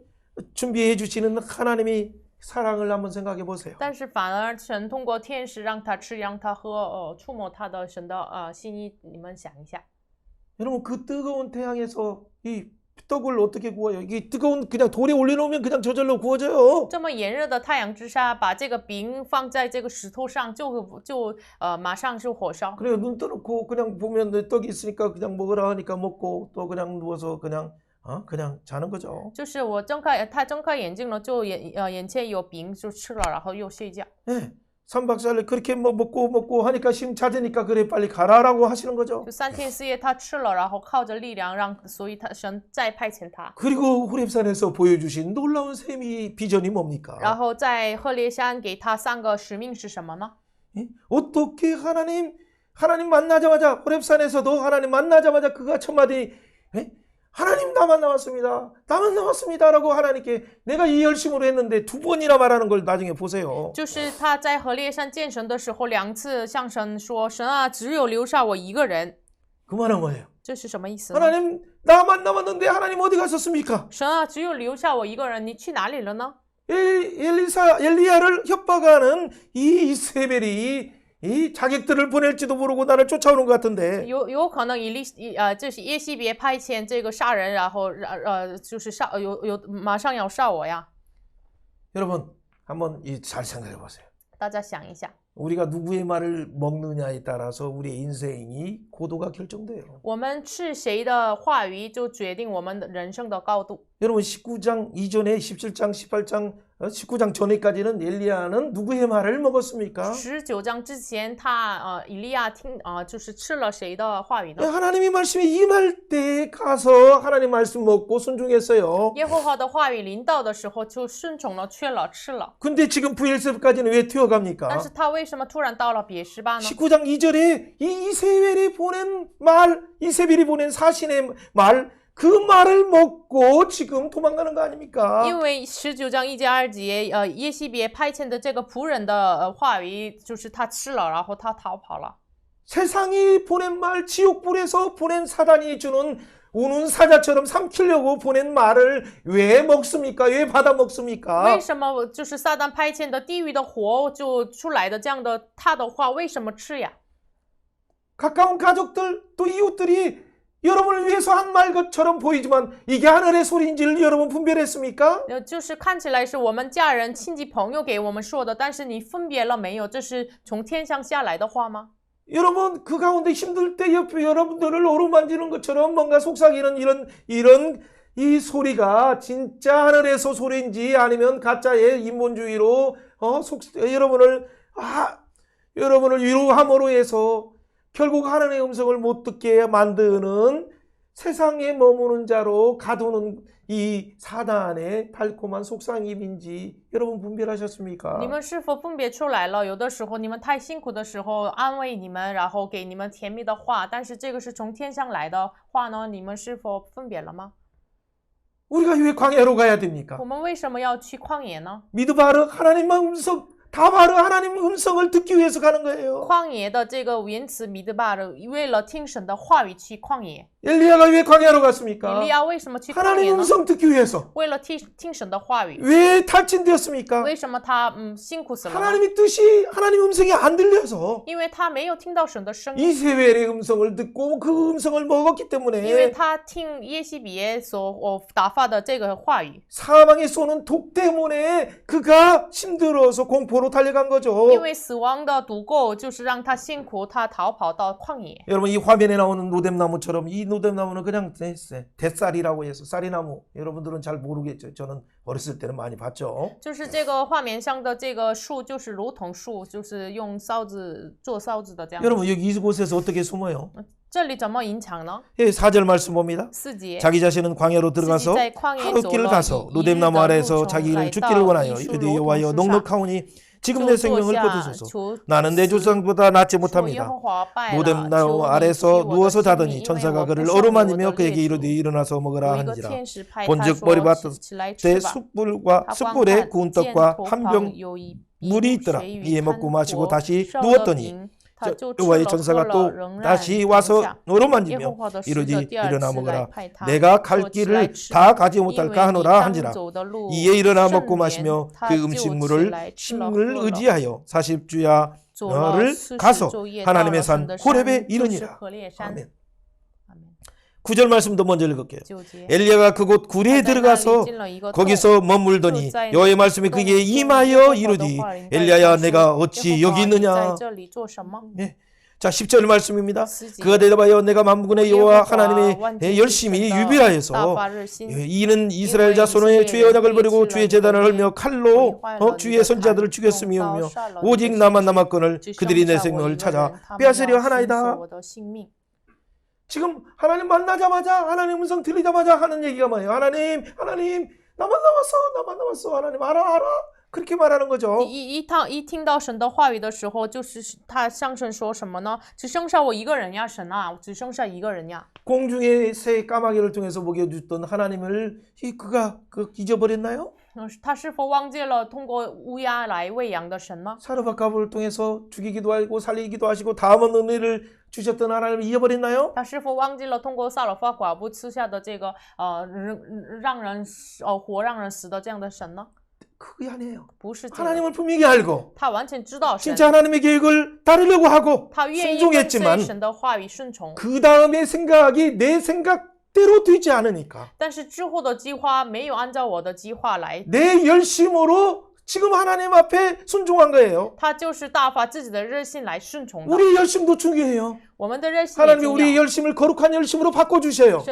준비해 주시는 하나님이 사랑을 한번 생각해 보세요. 但是反而神通过天使让他吃，让他喝，触摸他的神的心意，你们想一下， 여러분 그 뜨거운 태양에서 이 떡을 어떻게 구워요? 이게 뜨거운 그냥 돌에 올려놓으면 그냥 저절로 구워져요. 这么炎热的太阳之下，把这个饼放在这个石头上，马上就火烧。 그래요. 눈 떠놓고 그냥 보면 떡이 있으니까 그냥 먹으라 하니까 먹고 또 그냥 누워서 그냥 자는 거죠. 就是他睁开眼睛了，眼前有饼就吃了，然后又睡觉。 네. 3박 4일 그렇게 뭐 먹고 하니까 힘 찾으니까 그래 빨리 가라라고 하시는 거죠. 就3天4夜他吃了，然后靠着力量所以神再派遣他。 그리고 호렙산에서 보여주신 놀라운 셈이 비전이 然 뭡니까? 后在赫列山给他3个使命是什么呢？ 예? 어떻게 하나님 만나자마자 호렙산에서도 하나님 만나자마자 그가 첫 마디 예? 하나님 나만 나왔습니다라고 하나님께 내가 이 열심으로 했는데 2번이나 말하는 걸 나중에 보세요. 就是他在赫列山见神的时候2次向神说：“神啊，只有留下我一个人。 그 말은 뭐예요? 这是什么意思呢？ 하나님 나만 남았는데 하나님 어디 가셨습니까? 神啊，只有留下我一个人，你去哪里了呢？ 엘리야를 협박하는 이 이세벨이 이 자객들을 보낼지도 모르고 나를 쫓아오는 것 같은데 有可能这是耶西别派遣这个杀人，然后就是马上要杀我呀！ 여러분 한번 잘 생각해 보세요. 大家想一下， 우리가 누구의 말을 먹느냐에 따라서 우리의 인생이 고도가 결정돼요. 我们吃谁的话语，就决定我们的人生的高度。 여러분 19장 이전에 17장 18장 19장 전에까지는 엘리야는 누구의 말을 먹었습니까? 19章之前，以利亚就是吃了谁的话语呢？ 하나님의 말씀이 임할 때 가서 하나님 말씀 먹고 순종했어요. 耶和华的话语临到的时候，就顺从了，吃了。 근데 지금 부엘세바까지는 왜 튀어갑니까? 但是他为什么突然到了别是巴呢？ 19장 2절에 이세벨이 보낸 말, 이세벨이 보낸 사신의 말, 그 말을 먹고 지금 도망가는 거 아닙니까? 因为19章1节2节，耶西别派遣的这个仆人的话语，就是他吃了，然后他逃跑了。 세상이 보낸 말, 지옥불에서 보낸 사단이 주는 우는 사자처럼 삼키려고 보낸 말을 왜 먹습니까? 왜 받아 먹습니까? 为什么就是撒旦派遣的地狱的火就出来的这样的他的话，为什么吃呀？ 가까운 가족들 또 이웃들이 여러분을 위해서 한 말 것처럼 보이지만 이게 하늘의 소리인지를 여러분 분별했습니까? 就是看起来是我们家人、亲戚、朋友给我们说的，但是你分别了没有？这是从天上下来的话吗？ 여러분 그 가운데 힘들 때 옆에 여러분들을 어루만지는 것처럼 뭔가 속삭이는 이런 이 소리가 진짜 하늘에서 소리인지 아니면 가짜의 인본주의로 여러분을 위로함으로 해서 결국 하나님의 음성을 못 듣게 만드는 세상에 머무는 자로 가두는 이 사단의 달콤한 속삭임인지 여러분 분별하셨습니까? 你们是否分别出来了？有的时候你们太辛苦的时候安慰你们，然后给你们甜蜜的话，但是这个是从天上来的话呢？你们是否分别了吗？ 우리가 왜 광야로 가야 됩니까? 我们为什么要去旷野呢？ 미드바르 하나님만 음성 다바르 하나님 음성을 듣기 위해서 가는 거예요. 旷野的这个原词米德巴的，为了听神的话语去旷野。 엘리야가 왜 광야로 以 갔습니까? 利亚为什么去旷 하나님 野呢？ 음성 듣기 위해서. 为了听神的话语。 왜 탈진되었습니까? 为什么他辛苦死了呢？ 하나님의 뜻이 하나님 음성이 안 들려서 因为他没有听到神的声音， 이세벨의 음성을 듣고 그 음성을 먹었기 因为 때문에 他听耶西别所打发的这个话语， 사망에 쏘는 독 때문에 그가 힘들어서 공포로 달려간 거죠. 因为死亡的毒垢就是让他辛苦，他逃跑到旷野。 여러분 이 화면에 나오는 노뎀나무처럼 이 노뎀나무는 그냥 대쌀이라고 해서 쌀이나무 여러분들은 잘 모르겠죠. 저는 어렸을 때는 많이 봤죠. 就是这个画面上的这个树，就是如同树，就是用扫子做扫子的这样。 여러분 여기 이곳에서 어떻게 숨어요? 这里怎么隐藏呢？ 예, 4절 말씀 봅니다. 4节， 자기 자신은 광야로 들어가서 自己在旷野 하루 走 길을 了 가서 一日 노뎀나무 的路 아래에서 程 자기를 来 죽기를 到 원하여 一树 이르되 罗 여호와여 藤树上， 넉넉하오니 지금 就 내 坐 생명을 下 거두소서 求 나는 내 死 조상보다 낫지 说耶 못합니다. 和华败了， 노뎀나무 求你 아래에서 替我的 누워서 性命， 자더니 因为 천사가 我不 그를 像我的 어루만지며 列 그에게 祖。 이르되 일어나서 먹으라 有一个 하는지라 天使派他 본즉 머리 说 밭 起来 때 吃吧。 숯불과 他观 숯불에 看 구운 见 떡과 头 한 旁 병 有一 물이 瓶 있더라. 水与 이에 贪 먹고 마시고 火 다시 烧的 누웠더니 饼，他就吃 여호와의 了喝 천사가 了， 또 仍然 다시 躺 와서 下。耶和 어루만지며 华的使 이르되 者第二 일어나 次来 먹으라 派他 내가 갈 说起来 길을 吃 다 吧， 가지 因为 못할까 你 하노라 当 한지라 走的路 이에 일어나 甚 먹고 远， 마시며 他 그 就起 음식물을 来吃了喝 심을 了， 의지하여 40주야 走了 를 40 가서 昼夜到 하나님의 了神 산 的 호렙에 山，就是 이르니라. 何烈山。 아멘. 阿门。 9절 말씀도 먼저 읽을게요. 9节 엘리야가 그곳 구리에 他在那里 들어가서 进了一个洞， 거기서 머물더니 就在 여호와의 那 말씀이 洞 그에게 中 임하여 耶和华的 이르되 话临到 엘리야야 他 내가 说 어찌 耶和 여기 华你在 있느냐. 这里做什么？ 네. 자 10절 말씀입니다. 10 그가 节 대답하여 내가 만군의 耶和 여호와 华 하나님의 万军之 열심히 神的大 유비하여서 发热心， 이는 因 이스라엘 为以色 자손의 列 주의 人 언약을 背 버리고 弃了 주의 你的 재단을 约， 헐며 毁 칼로 坏了你 주의 的 선자들을 坛， 죽였으며 用刀 오며 杀了你的 오직 先 나만 知， 남았거늘 只 그들이 剩 내 下我一 생명을 个 찾아 人，他们 빼앗으려 要寻索 하나이다. 我的性命。 지금 하나님 만나자마자 하나님 음성 들리자마자 하는 얘기가 뭐예요? 하나님 나만 남았어 하나님 알아 그렇게 말하는 거죠. 一听到神的话语的时候，就是他向神说什么呢？只剩下我一个人呀，神啊，只剩下一个人呀。 공중의 새 까마귀를 통해서 먹여주던 하나님을 그가 잊어버렸나요? 他是否忘记了通过乌鸦来喂养的神呢？ 사르밧갑을 통해서 죽이기도 하고 살리기도 하시고 다음은 은혜를 주셨던 하나님을 잊어버렸나요? 他是否忘记了通过撒勒法寡妇赐下的这个让人活让人死的这样的神呢？ 그게 아니에요. 不是这个， 하나님을 분명히 알고 他完全知道神， 진짜 하나님의 계획을 따르려고 하고 他愿意跟随 순종했지만 神的话语顺从， 그 다음의 생각이 내 생각대로 되지 않으니까 但是之后的计划没有按照我的计划来， 내 열심으로 지금 하나님 앞에 순종한 거예요. 他就是大发自己的热心来顺从的。 우리의 열심도 중요해요. 我们的热心也 하나님이 重 우리의 要。 열심을 거룩한 열심으로 바꿔주세요.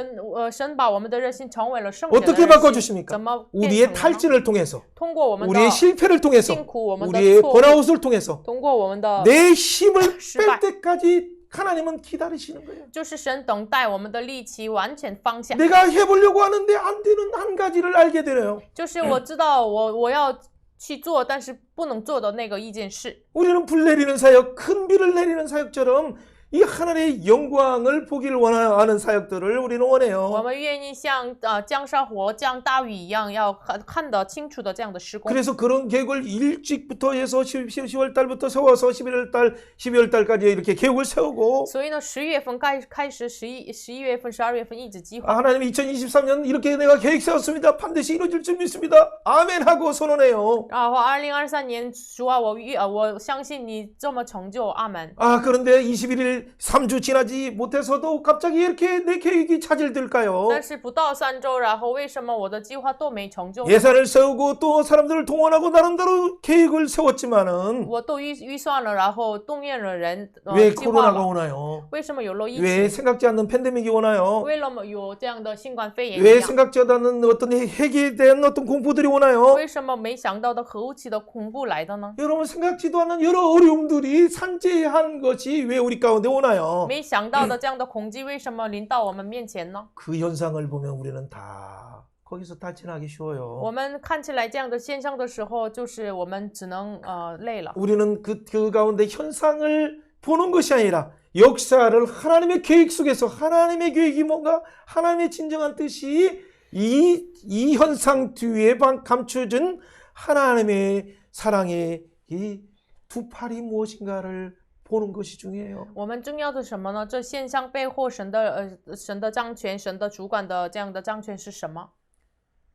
神把我们的热心成为了圣洁的 어떻게 热心， 바꿔주십니까? 怎么变 우리의 成了呢？ 탈진을 통해서 通过我们的 우리의 실패를 통해서 辛苦，我们的 우리의 错误， 번아웃을 통해서 通过我们的 내 힘을失败。 뺄 때까지 하나님은 기다리시는 거예요. 就是神等待我们的力气完全放下。 내가 해보려고 하는데 안 되는 한 가지를 알게 되네요. 就是我知道我要去做，但是不能做的那个一件事。 우리는 불 내리는 사역, 큰 비를 내리는 사역처럼 이 하나님의 영광을 보기를 원하는 사역들을 우리는 我 원해요. 们愿意像降沙火、降大雨一样，要看得清楚的这样的施工。 그래서 그런 계획을 일찍부터 해서 10월 달부터 세워서 12월 달까지 이렇게 계획을 세우고 所以呢，10月份开始，11月份、12月份一直计划。 하나님 2023년 이렇게 내가 계획 세웠습니다. 반드시 이루어질 줄 믿습니다. 아멘 하고 선언해요. 然后2023年，主啊，我相信你这么成就，阿门。 그런데 21일 3주 지나지 못해서도 갑자기 이렇게 내 계획이 차질될까요? 但是不到3周，然后为什么我的计划都没成就呢？ 예산을 세우고 또 사람들을 동원하고 나름대로 계획을 세웠지만은 我都预算了，然后动员了人， 왜 计划 코로나가 了， 오나요? 为什么有了疫 왜 情？ 생각지 않는 팬데믹이 오나요? 为了有这样的新冠肺炎 왜 一样？ 생각지 않는 어떤 핵에 대한 어떤 공포들이 오나요? 为什么没想到的核武器的恐怖来的呢？ 여러분 생각지도 않는 여러 어려움들이 산재한 것이 왜 우리 가운데 오나요? 没想到的这样的恐惧为什么临到我们面前呢？ 그 현상을 보면 우리는 다 거기서 탈진하기 我 쉬워요. 们看起来这样的现象的时候，就是我们只能累了。 우리는 그 가운데 현상을 보는 것이 아니라 역사를 하나님의 계획 속에서 하나님의 계획이 뭔가 하나님의 진정한 뜻이 이 현상 뒤에 감춰진 하나님의 사랑의 이 두 팔이 무엇인가를 보는 것이 중요해요. 我们重要的是什么呢？这现象背後神的掌权、神的主管的这样的掌权是什么？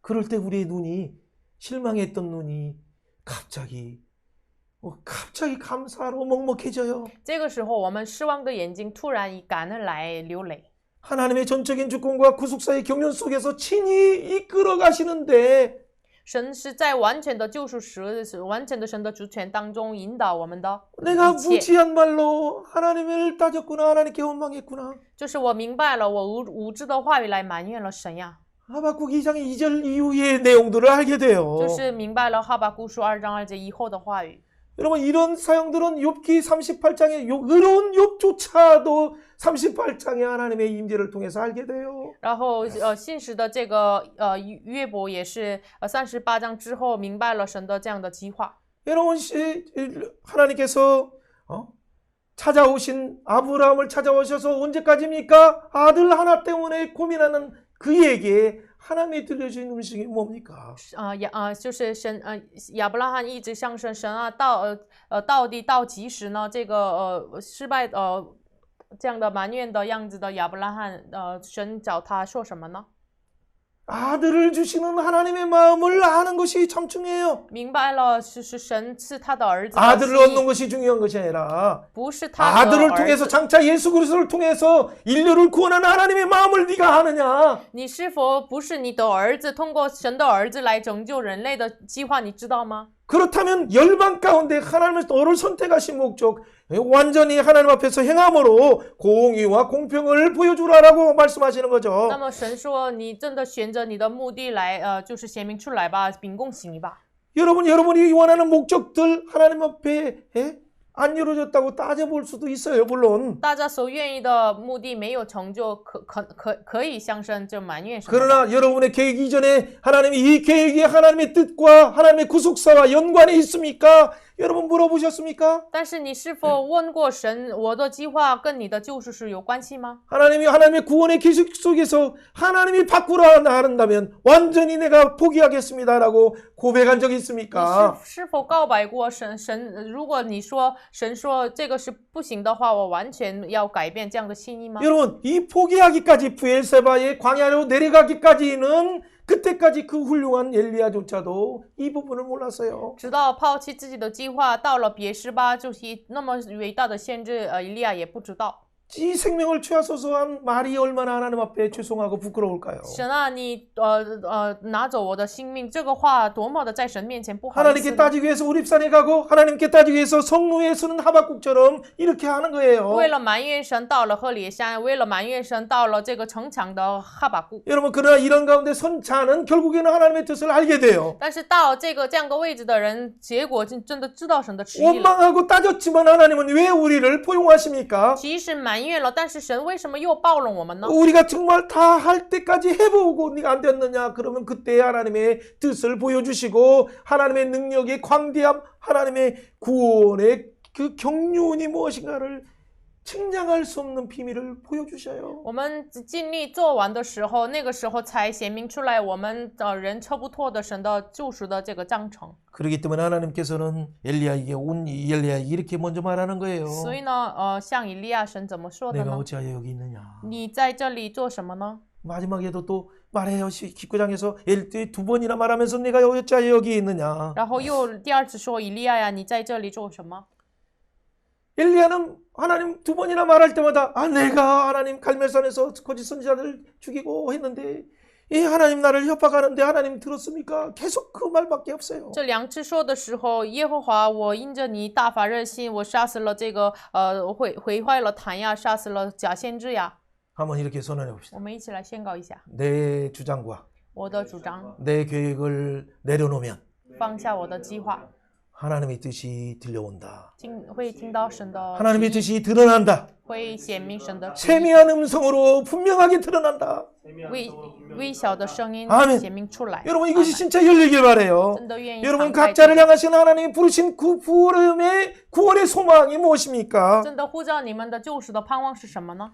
그럴 때 우리의 눈이 실망했던 눈이 갑자기 감사로 먹먹해져요. 这个时候，我们失望的眼睛突然以感恩来流泪。 하나님의 전적인 주권과 구속사의 경륜 속에서 친히 이끌어 가시는데 神是在完全的救赎时、完全的神的主权当中引导我们的 내가 一切。 무지한 말로 하나님을 따졌구나. 하나님께 원망했구나. 就是我明白了，我无知的话语来埋怨了神呀。 하박국 2장 2절 이후의 내용들을 알게 돼요. 就是明白了哈巴谷书2章2节以后的话语。 여러분 이런 사형들은 욥기 38장의 의로운 욥조차도 38장의 하나님의 임재를 통해서 알게 돼요. 然后信实的这个约伯也是38章之后明白了神的这样的计划。 여러분 하나님께서 찾아오신 아브라함을 찾아오셔서 언제까지입니까? 아들 하나 때문에 고민하는 그에게 하나님이 들려주신 음식이 뭡니까? 就是神亚伯拉罕一直向神啊，到底到几时呢？这个失败这样的埋怨的样子的亚伯拉罕神找他说什么呢？ 아들을 주시는 하나님의 마음을 아는 것이 참 중요해요. 明白了是神赐他的儿子的 아들을 心 얻는 意， 것이 중요한 것이 아니라 不是他的 아들을 儿 통해서 子。 장차 예수 그리스도를 통해서 인류를 구원하는 하나님의 마음을 네가 아느냐? 你是否不是你的儿子通过神的儿子来拯救人类的计划，你知道吗？ 그렇다면 열방 가운데 하나님의 너를 선택하신 목적 완전히 하나님 앞에서 행함으로 공의와 공평을 보여주라라고 말씀하시는 那 거죠. 么神说，你真的选择你的目的来，就是显明出来吧，秉公行吧。 여러분이 원하는 목적들 하나님 앞에 안 이루어졌다고 따져볼 수도 있어요. 물론. 大家所愿意的目的没有成就，可以向神就埋怨什么？ 그러나 여러분의 계획 이전에 하나님이 이 계획이 하나님의 뜻과 하나님의 구속사와 연관이 있습니까? 여러분 물어보셨습니까? 但是你是否问过神，我的计划跟你的救赎是有关系吗？ 하나님이 하나님의 구원의 계획 속에서 하나님이 바꾸라 한다면 완전히 내가 포기하겠습니다라고 고백한 적이 你 있습니까? 是否告白过神？如果你说神说这个是不行的话，我完全要改变这样的心意吗？ 여러분 이 포기하기까지 부엘세바의 광야로 내려가기까지는 그때까지 그 훌륭한 엘리야조차도 이 부분을 몰랐어요. 直到抛弃自己的计划，到了别是巴，就是那么伟大的先知以利亚也不知道。 이 생명을 취하소서 한 말이 얼마나 하나님 앞에 죄송하고 부끄러울까요? 神啊，你拿走我的性命，这个话多么的在神面前不好意思 하나님께 呢。 따지기 위해서 우립산에 가고 하나님께 따지기 위해서 성루에 서는 하박국처럼 이렇게 하는 거예요. 为了埋怨神，到了赫里山；为了埋怨神，到了这个城墙的哈巴谷。 여러분 그러나 이런 가운데 선차는 결국에는 하나님의 뜻을 알게 돼요. 但是到这样个位置的人，结果真的知道神的旨意了。 원망하고 따졌지만 하나님은 왜 우리를 포용하십니까? 即使埋怨了，但是神为什么又包容我们呢？ 우리가 정말 다 할 때까지 해보고 네가 안 됐느냐? 그러면 그때 하나님의 뜻을 보여주시고 하나님의 능력의 광대함, 하나님의 구원의 그 경륜이 무엇인가를 측량할 수 없는 비밀을 보여주셔요. 我们尽力做完的时候，那个时候才显明出来我们人测不透的神的救赎的这个章程。 그렇기 때문에 하나님께서는 엘리야에게 엘리야에게 이렇게 먼저 말하는 거예요. 所以呢，像以利亚神怎么说的 내가 呢？ 어찌하여 여기 있느냐? 你在这里做什么呢？ 마지막에도 또 말해요. 19장에서 두 번이나 말하면서 내가 어찌하여 여기 있느냐? 然后又第二次说以利亚呀，你在这里做什么？ 엘리야는 하나님 두 번이나 말할 때마다 내가 하나님 갈멜산에서 거짓 선지자들 죽이고 했는데 이 하나님 나를 협박하는데 하나님 들었습니까? 계속 그 말밖에 없어요. 这两次说的时候，耶和华，我因着你大发热心，我杀死了这个毁坏了坛呀，杀死了假先知呀。 한번 이렇게 선언해 봅시다. 我们一起来宣告一下 내 주장과 我的主张， 내 계획을 내려놓으면 放下我的计划， 하나님의 뜻이 들려온다. 会听到神的 하나님의 旨意， 뜻이 드러난다. 会显明神的旨意， 세미한 음성으로 분명하게 드러난다. 微小的声音 아멘 显明出来。 여러분 이것이 阿门 진짜 열리길 바래요. 真的愿意 여러분 敞开这 각자를 个 향하신 하나님이 부르신 그 부름의 구원의 소망이 무엇입니까? 真的呼召你们的救赎的盼望是什么呢？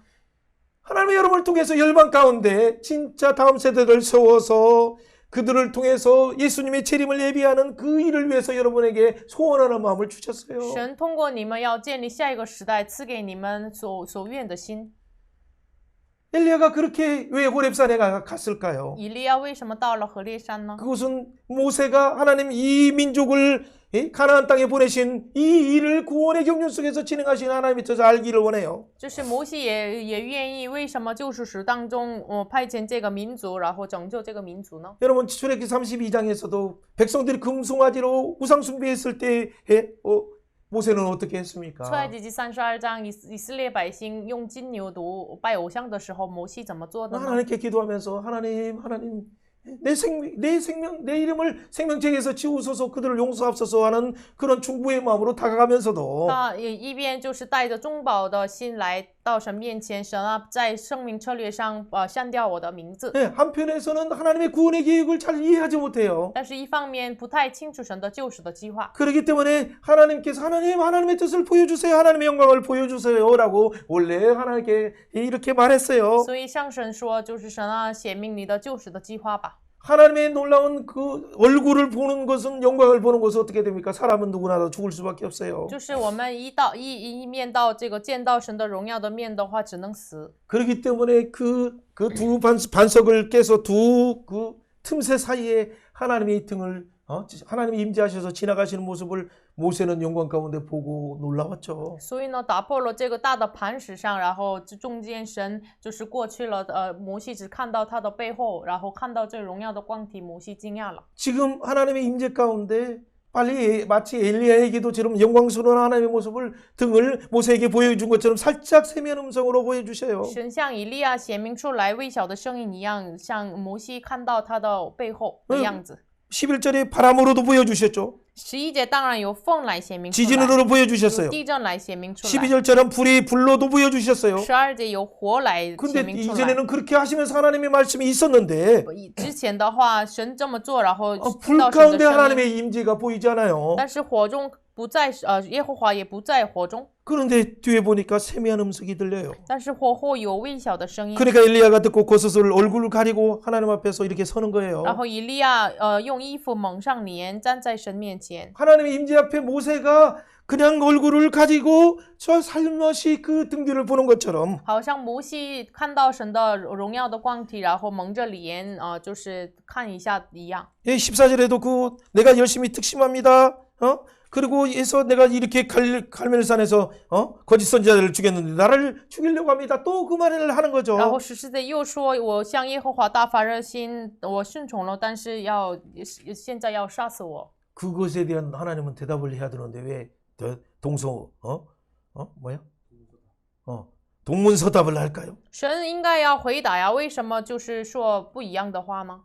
하나님의 여러분을 통해서 열방 가운데 진짜 다음 세대를 세워서 그들을 통해서 예수님의 재림을 예비하는 그 일을 위해서 여러분에게 소원하는 마음을 주셨어요. 神通过你们要建立下一个时代，赐给你们所愿的心。 엘리야가 그렇게 왜 호렙산에 갔을까요? 以利亚为什么到了何烈山呢？ 그것은 모세가 하나님 이 민족을 가나안 땅에 보내신 이 일을 구원의 경륜 속에서 진행하신 하나님의 뜻을 알기를 원해요. 就是摩西也愿意，为什么救赎史当中派遣这个民族，然后拯救这个民族呢？ 여러분 출애굽기 32장에서도 백성들이 금송아지로 우상 숭배했을 때 모세는 어떻게 했습니까? 出埃及记32章，以色列百姓用金牛犊拜偶像的时候，摩西怎么做的呢？ 하나님께 기도하면서 하나님 내 이름을 생명책에서 지우소서 그들을 용서하소서 하는 그런 중보의 마음으로 다가가면서도 他也一边就是带着中保的心来到神面前，神啊，在生命策略上删掉我的名字。 한편에서는 하나님의 구원의 계획을 잘 이해하지 못해요. 但是一方面不太清楚神的救赎的计划， 그렇기 때문에 하나님께서 하나님의 뜻을 보여주세요. 하나님의 영광을 보여주세요. 라고 원래 하나님께 이렇게 말했어요. 所以向神说，就是神啊，显明你的救赎的计划吧。 하나님의 놀라운 그 얼굴을 보는 것은 영광을 보는 것은 어떻게 됩니까? 사람은 누구나 다 죽을 수밖에 없어요. 就是我们一面到这个见到神的荣耀的面的话，只能死。 그렇기 때문에 그 두 반석을 깨서 두 그 틈새 사이에 하나님의 등을 하나님이 임재하셔서 지나가시는 모습을 모세는 영광 가운데 보고 놀라웠죠. 所以呢，打破了这个大的磐石上，然后这中间神就是过去了，摩西只看到他的背后，然后看到这荣耀的光体，摩西惊讶了。 지금 하나님의 임재 가운데 빨리 마치 엘리야에게도처럼 영광스러운 하나님의 모습을 등을 모세에게 보여준 것처럼 살짝 세면 음성으로 보여주셔요. 神像以利亚显明出来微小的声音一样，像摩西看到他的背后的样子。 11절에 바람으로도 보여주셨죠. 11节当然由风来显明出来， 지진으로도 보여주셨어요. 由地震来显明出来。 12절처럼 불로도 보여주셨어요. 12节由火来显 근데 明出来。 이전에는 그렇게 하시면서 하나님의 말씀이 있었는데 之前的话，神这么做，然后 불 听到神的 가운데 声音， 하나님의 임재가 보이잖아요. 但是火中不在，耶和华也不在火中， 그런데 뒤에 보니까 세미한 음성이 들려요. 但是火后有微小的声音。 그러니까 엘리야가 듣고 겉옷을 얼굴을 가리고 하나님 앞에서 이렇게 서는 거예요. 然后以利亚用衣服蒙上脸，站在神面前。 하나님의 임재 앞에 모세가 그냥 얼굴을 가지고 저 살며시 그 등 뒤를 보는 것처럼 好像摩西看到神的荣耀的光体，然后蒙着脸，就是看一下一样。 14절에도 그 내가 열심히 특심합니다. 그리고 해서 내가 이렇게 갈멜산에서 거짓 선지자들을 죽였는데 나를 죽이려고 합니다. 또 그 말을 하는 거죠. 然后14节又说，我向耶和华大发热心，我顺从了，但是现在要杀死我。 그것에 대한 하나님은 대답을 해야 되는데 왜 동문서답을 할까요? 神应该要回答呀，为什么就是说不一样的话呢？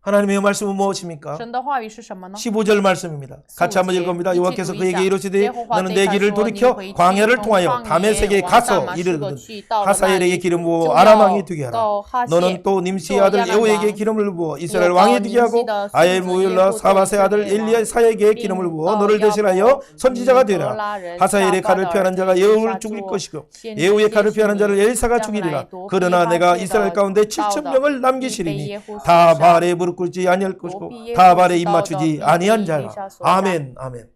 하나님의 말씀은 무엇입니까? 神的话语是什么呢？ 15절 말씀입니다. 같이 한번 읽어봅니다. 여호와께서 그에게 이르시되 너는 내 길을 돌이켜 광야를 통하여 다메섹에 가서 이르거든 하사엘에게 기름 부어 아람 왕이 되게 하라. 너는 또 님시의 아들 예후에게 기름을 부어 이스라엘 왕이 되게 하고 아엘 무일라 사바세 아들 엘리야사에게 기름을 부어 너를 대신하여 선지자가 되라. 하사엘의 칼을 피하는 자가 예후를 죽일 것이고 예후의 칼을 피하는 자를 엘사가 죽이리라. 그러나 내가 이스라엘 가운데 7,000명을 남기시리니 다 바알에 무릎 꿇지 아니할 것이고 다 발에 입 맞추지 아니한 자라. 아멘, 아멘.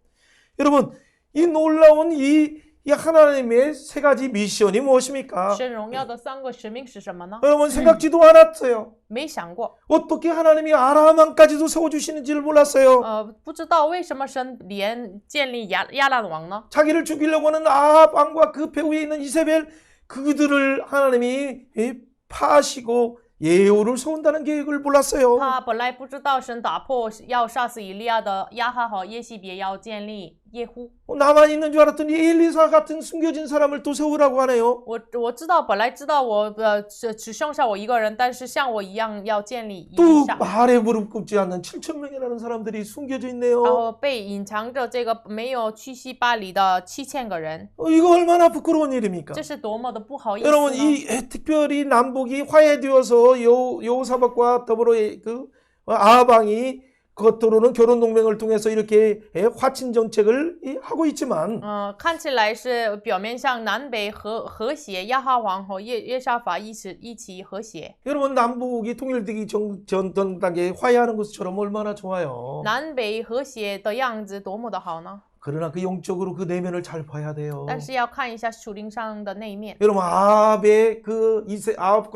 여러분, 이 놀라운 이 하나님의 세 가지 미션이 무엇입니까? 神荣耀的3个使命是什么呢？ 여러분 생각지도 않았어요. 没想过， 어떻게 하나님이 아람 왕까지도 세워주시는지를 몰랐어요. 不知道为什么神连建立亚兰王呢？ 자기를 죽이려고 하는 아합 왕과 그 배후에 있는 이세벨 그들을 하나님이 파하시고 예후를 세운다는 계획을 몰랐어요. 他本来不知道神打破要杀死以利亚的亚哈和耶西别要建立耶户。 나만 있는 줄 알았더니 엘리사 같은 숨겨진 사람을 또 세우라고 하네요. 我知道，本来知道我只剩下我一个人，但是像我一样要建立以 또 利沙。 말에 무릎 꿇지 않는 7,000명이라는 사람들이 숨겨져 然 있네요. 后被隐藏着这个没有屈膝巴黎的7000个人， 이거 얼마나 부끄러운 일입니까? 这是多么的不好意思 여러분 呢？ 이 특별히 남북이 화해되어서 여호사밧과 더불어 그 아합 왕이 겉으로는 결혼 동맹을 통해서 이렇게 화친 정책을 하고 있지만 看起来是表面上南北和谐，亚哈王和约沙法一起和谐。 여러분 남북이 통일되기 전 단계 화해하는 것처럼 얼마나 좋아요. 南北和谐的样子多么的好呢？ 그러나 그 영적으로 그 내면을 잘 봐야 돼요. 但是要看一下属灵上的那一面。 여러분 아합과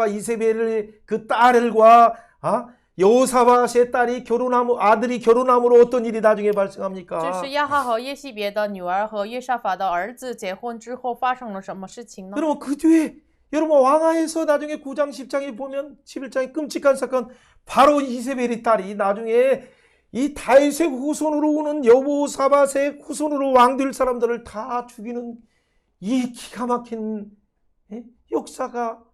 이세벨의 그 딸과 여호사밧의 딸이 아들이 결혼함으로 어떤 일이 나중에 就 발생합니까? 是亚哈和耶西别的女儿和约沙法的儿子结婚之后发生了什么事情呢？ 여러분 그 뒤에 여러분 왕하에서 나중에 9장 10장에 보면 11장에 끔찍한 사건 바로 이세벨의 딸이 나중에 이 다윗의 후손으로 오는 여호사밧의 후손으로 왕될 사람들을 다 죽이는 이 기가 막힌 역사가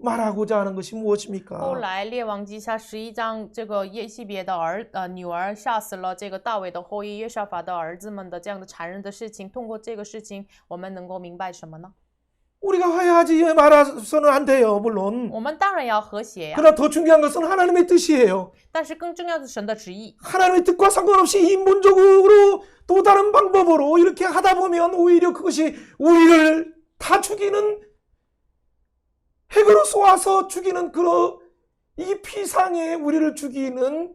말하고자 하는 것이 무엇입니까? 后来列王记下11章，这个耶西别的女儿杀死了这个大卫的后裔约沙法的儿子们的这样的残忍的事情，通过这个事情，我们能够明白什么呢？ 우리가 화해하지 말아서는 안 돼요, 물론. 我们当然要和谐呀， 그러나 더 중요한 것은 하나님의 뜻이에요. 但是更重要的是神的旨意。 하나님의 뜻과 상관없이 인본적으로 또 다른 방법으로 이렇게 하다 보면 오히려 그것이 우리를 다 죽이는 핵으로 쏘아서 죽이는 그런 이 피상에 우리를 죽이는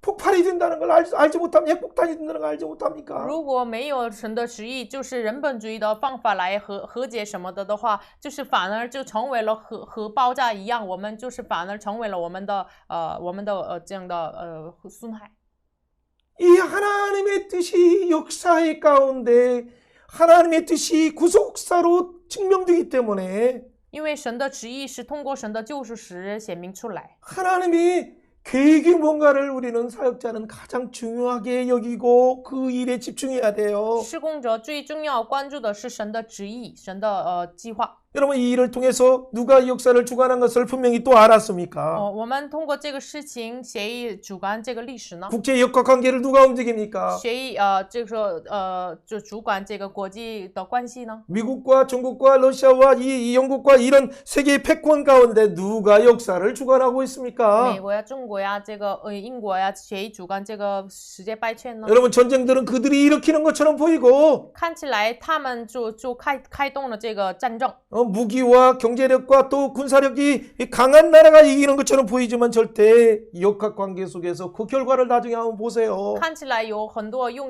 폭발이 된다는 걸 알지 못합니까? 핵폭탄이 된다는 걸 알지 못합니까? 如果没有神的旨意，就是人本主义的方法来和解什么的话，就是反而就成为了核爆炸一样，我们就是反而成为了我们的这样的损害。 이 하나님의 뜻이 역사의 가운데 하나님의 뜻이 구속사로 증명되기 때문에 因为神的旨意是通过神的救赎时显明出来。 하나님이 계획이 뭔가를 우리는 사역자는 가장 중요하게 여기고 그 일에 집중해야 돼요. 施工者最重要关注的是神的旨意，神的计划。 여러분 이 일을 통해서 누가 이 역사를 주관한 것을 분명히 또 알았습니까? 我们通过这个事情，谁主管这个历史呢？ 국제 역학관계를 누가 움직입니까? 谁这个说就主管这个国际的关系呢？ 미국과 중국과 러시아와 이 영국과 이런 세계의 패권 가운데 누가 역사를 주관하고 있습니까? 美国呀、中国呀、这个英国呀，谁主管这个世界败圈呢？ 여러분 전쟁들은 그들이 일으키는 것처럼 보이고 看起来他们就开动了这个战争。 무기와 경제력과 또 군사력이 강한 나라가 이기는 것처럼 보이지만 절대 역학관계 속에서 그 결과를 나중에 한번 보세요. 看起来拥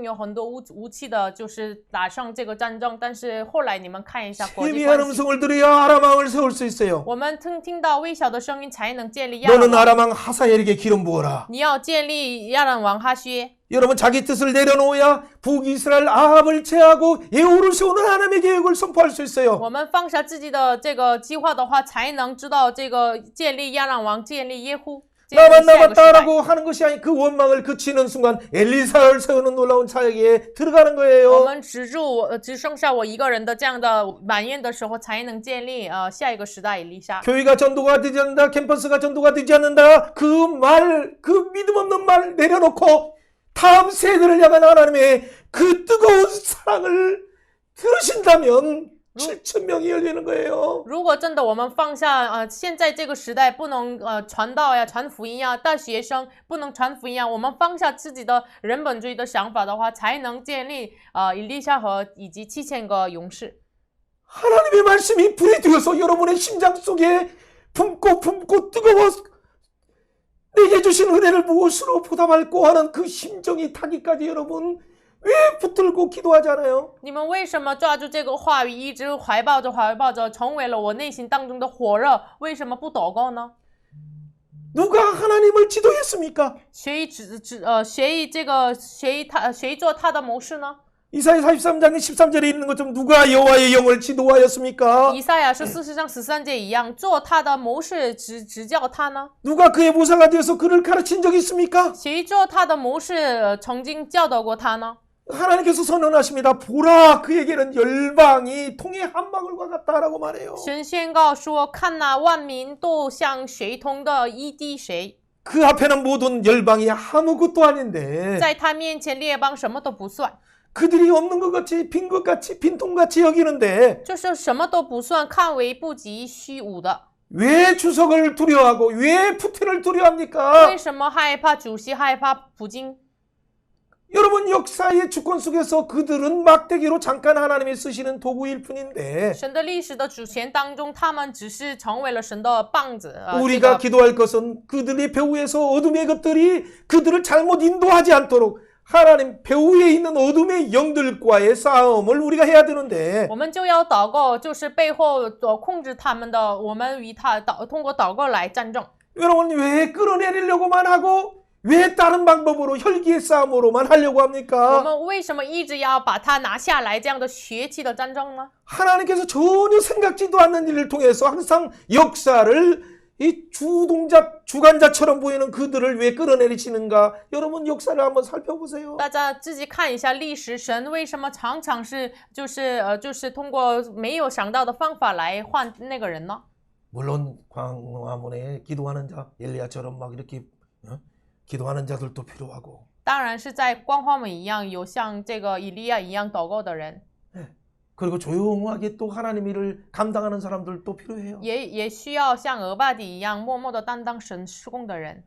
有很多武器的，就是打胜这个战争，但是后来你们看一下国际 희미한 关系， 음성을 들어야 아람왕을 세울 수 있어요. 我们听到微小的声音才能建立亚 너는 兰王。 아람왕 하사엘에게 기름 부어라. 你要建立亚兰王哈薛。 여러분 자기 뜻을 내려놓아야 북이스라엘 아합을 제하고 예후를 세우는 하나님의 계획을 선포할 수 있어요. 我们放下自己的这个计划的话，才能知道这个建立亚兰王，建立耶户。 나만 남았다라고 하는 것이 아니 그 원망을 그치는 순간 엘리사를 세우는 놀라운 사역에 들어가는 我 거예요. 们只剩下我一个人的这样的埋怨的时候，才能建立下一个时代以利沙。 교회가 전도가 되지 않는다, 캠퍼스가 전도가 되지 않는다, 그 믿음 없는 말 내려놓고 다음 세대를 향한 하나님의 그 뜨거운 사랑을 들으신다면 7,000명이 열리는 거예요. 如果真的我们放下现在这个时代不能传道呀、传福音呀，大学生不能传福音呀，我们放下自己的人本主义的想法的话，才能建立以利沙和以及7000个勇士。 하나님의 말씀이 불이 되어서 여러분의 심장 속에 품고 뜨거워 내게 주신 은혜를 무엇으로 보답할꼬 하는 그 심정이 타기까지 여러분 왜 붙들고 기도하잖아요. 你们为什么抓住这个话语，一直怀抱着，成为了我内心当中的火热？为什么不祷告呢？ 누가 하나님을 지도했습니까? 谁做他的谋士呢？ 이사야 43장 13절에 있는 것처럼 누가 여호와의 영을 지도하였습니까? 以赛亚是40章13节一样，做他的谋士指教他呢？ 누가 그의 모사가 되어서 그를 가르친 적이 있습니까? 谁做他的谋士曾经教导过他呢？ 하나님께서 선언하십니다. 보라 그에게는 열방이 통의 한 방울과 같다라고 말해요. 神宣告说：“看哪，万民都像水通的一滴水， 그 앞에는 모든 열방이 아무것도 아닌데 在他面前列邦什么都不算， 그들이 없는 것 같이 빈 것 같이 빈통같이 여기는데 就是什么都不算，看为不及虚无的。 왜 주석을 두려워하고 왜 푸틴을 두려워합니까? 为什么害怕主席，害怕普京？ 여러분 역사의 주권 속에서 그들은 막대기로 잠깐 하나님이 쓰시는 도구일 뿐인데 神的历史的主权当中，他们只是成为了神的棒子。 우리가 기도할 것은 그들의 배후에서 어둠의 것들이 그들을 잘못 인도하지 않도록 하나님 배후에 있는 어둠의 영들과의 싸움을 우리가 해야 되는데 我们就要祷告，就是背后控制他们的，我们与他通过祷告来战争。 여러분 왜 끌어내리려고만 하고 왜 다른 방법으로 혈기의 싸움으로만 하려고 我 합니까? 们为什么一直要把它拿下来？这样的血气的战争呢？ 하나님께서 전혀 생각지도 않는 일을 통해서 항상 역사를 이 주관자처럼 보이는 그들을 왜 끌어내리시는가? 여러분 역사를 한번 살펴보세요. 大家自己看一下历史，神为什么常常是就是通过没有想到的方法来换那个人呢？ 물론 광화문에 기도하는 자 엘리야처럼 막 이렇게 기도하는 자들도 필요하고 当然是在光化门一样，有像这个以利亚一样祷告的人， 그리고 조용하게 또 하나님 일을 감당하는 사람들도 필요해요. 也需要像俄巴底一样默默的担当神施工的人。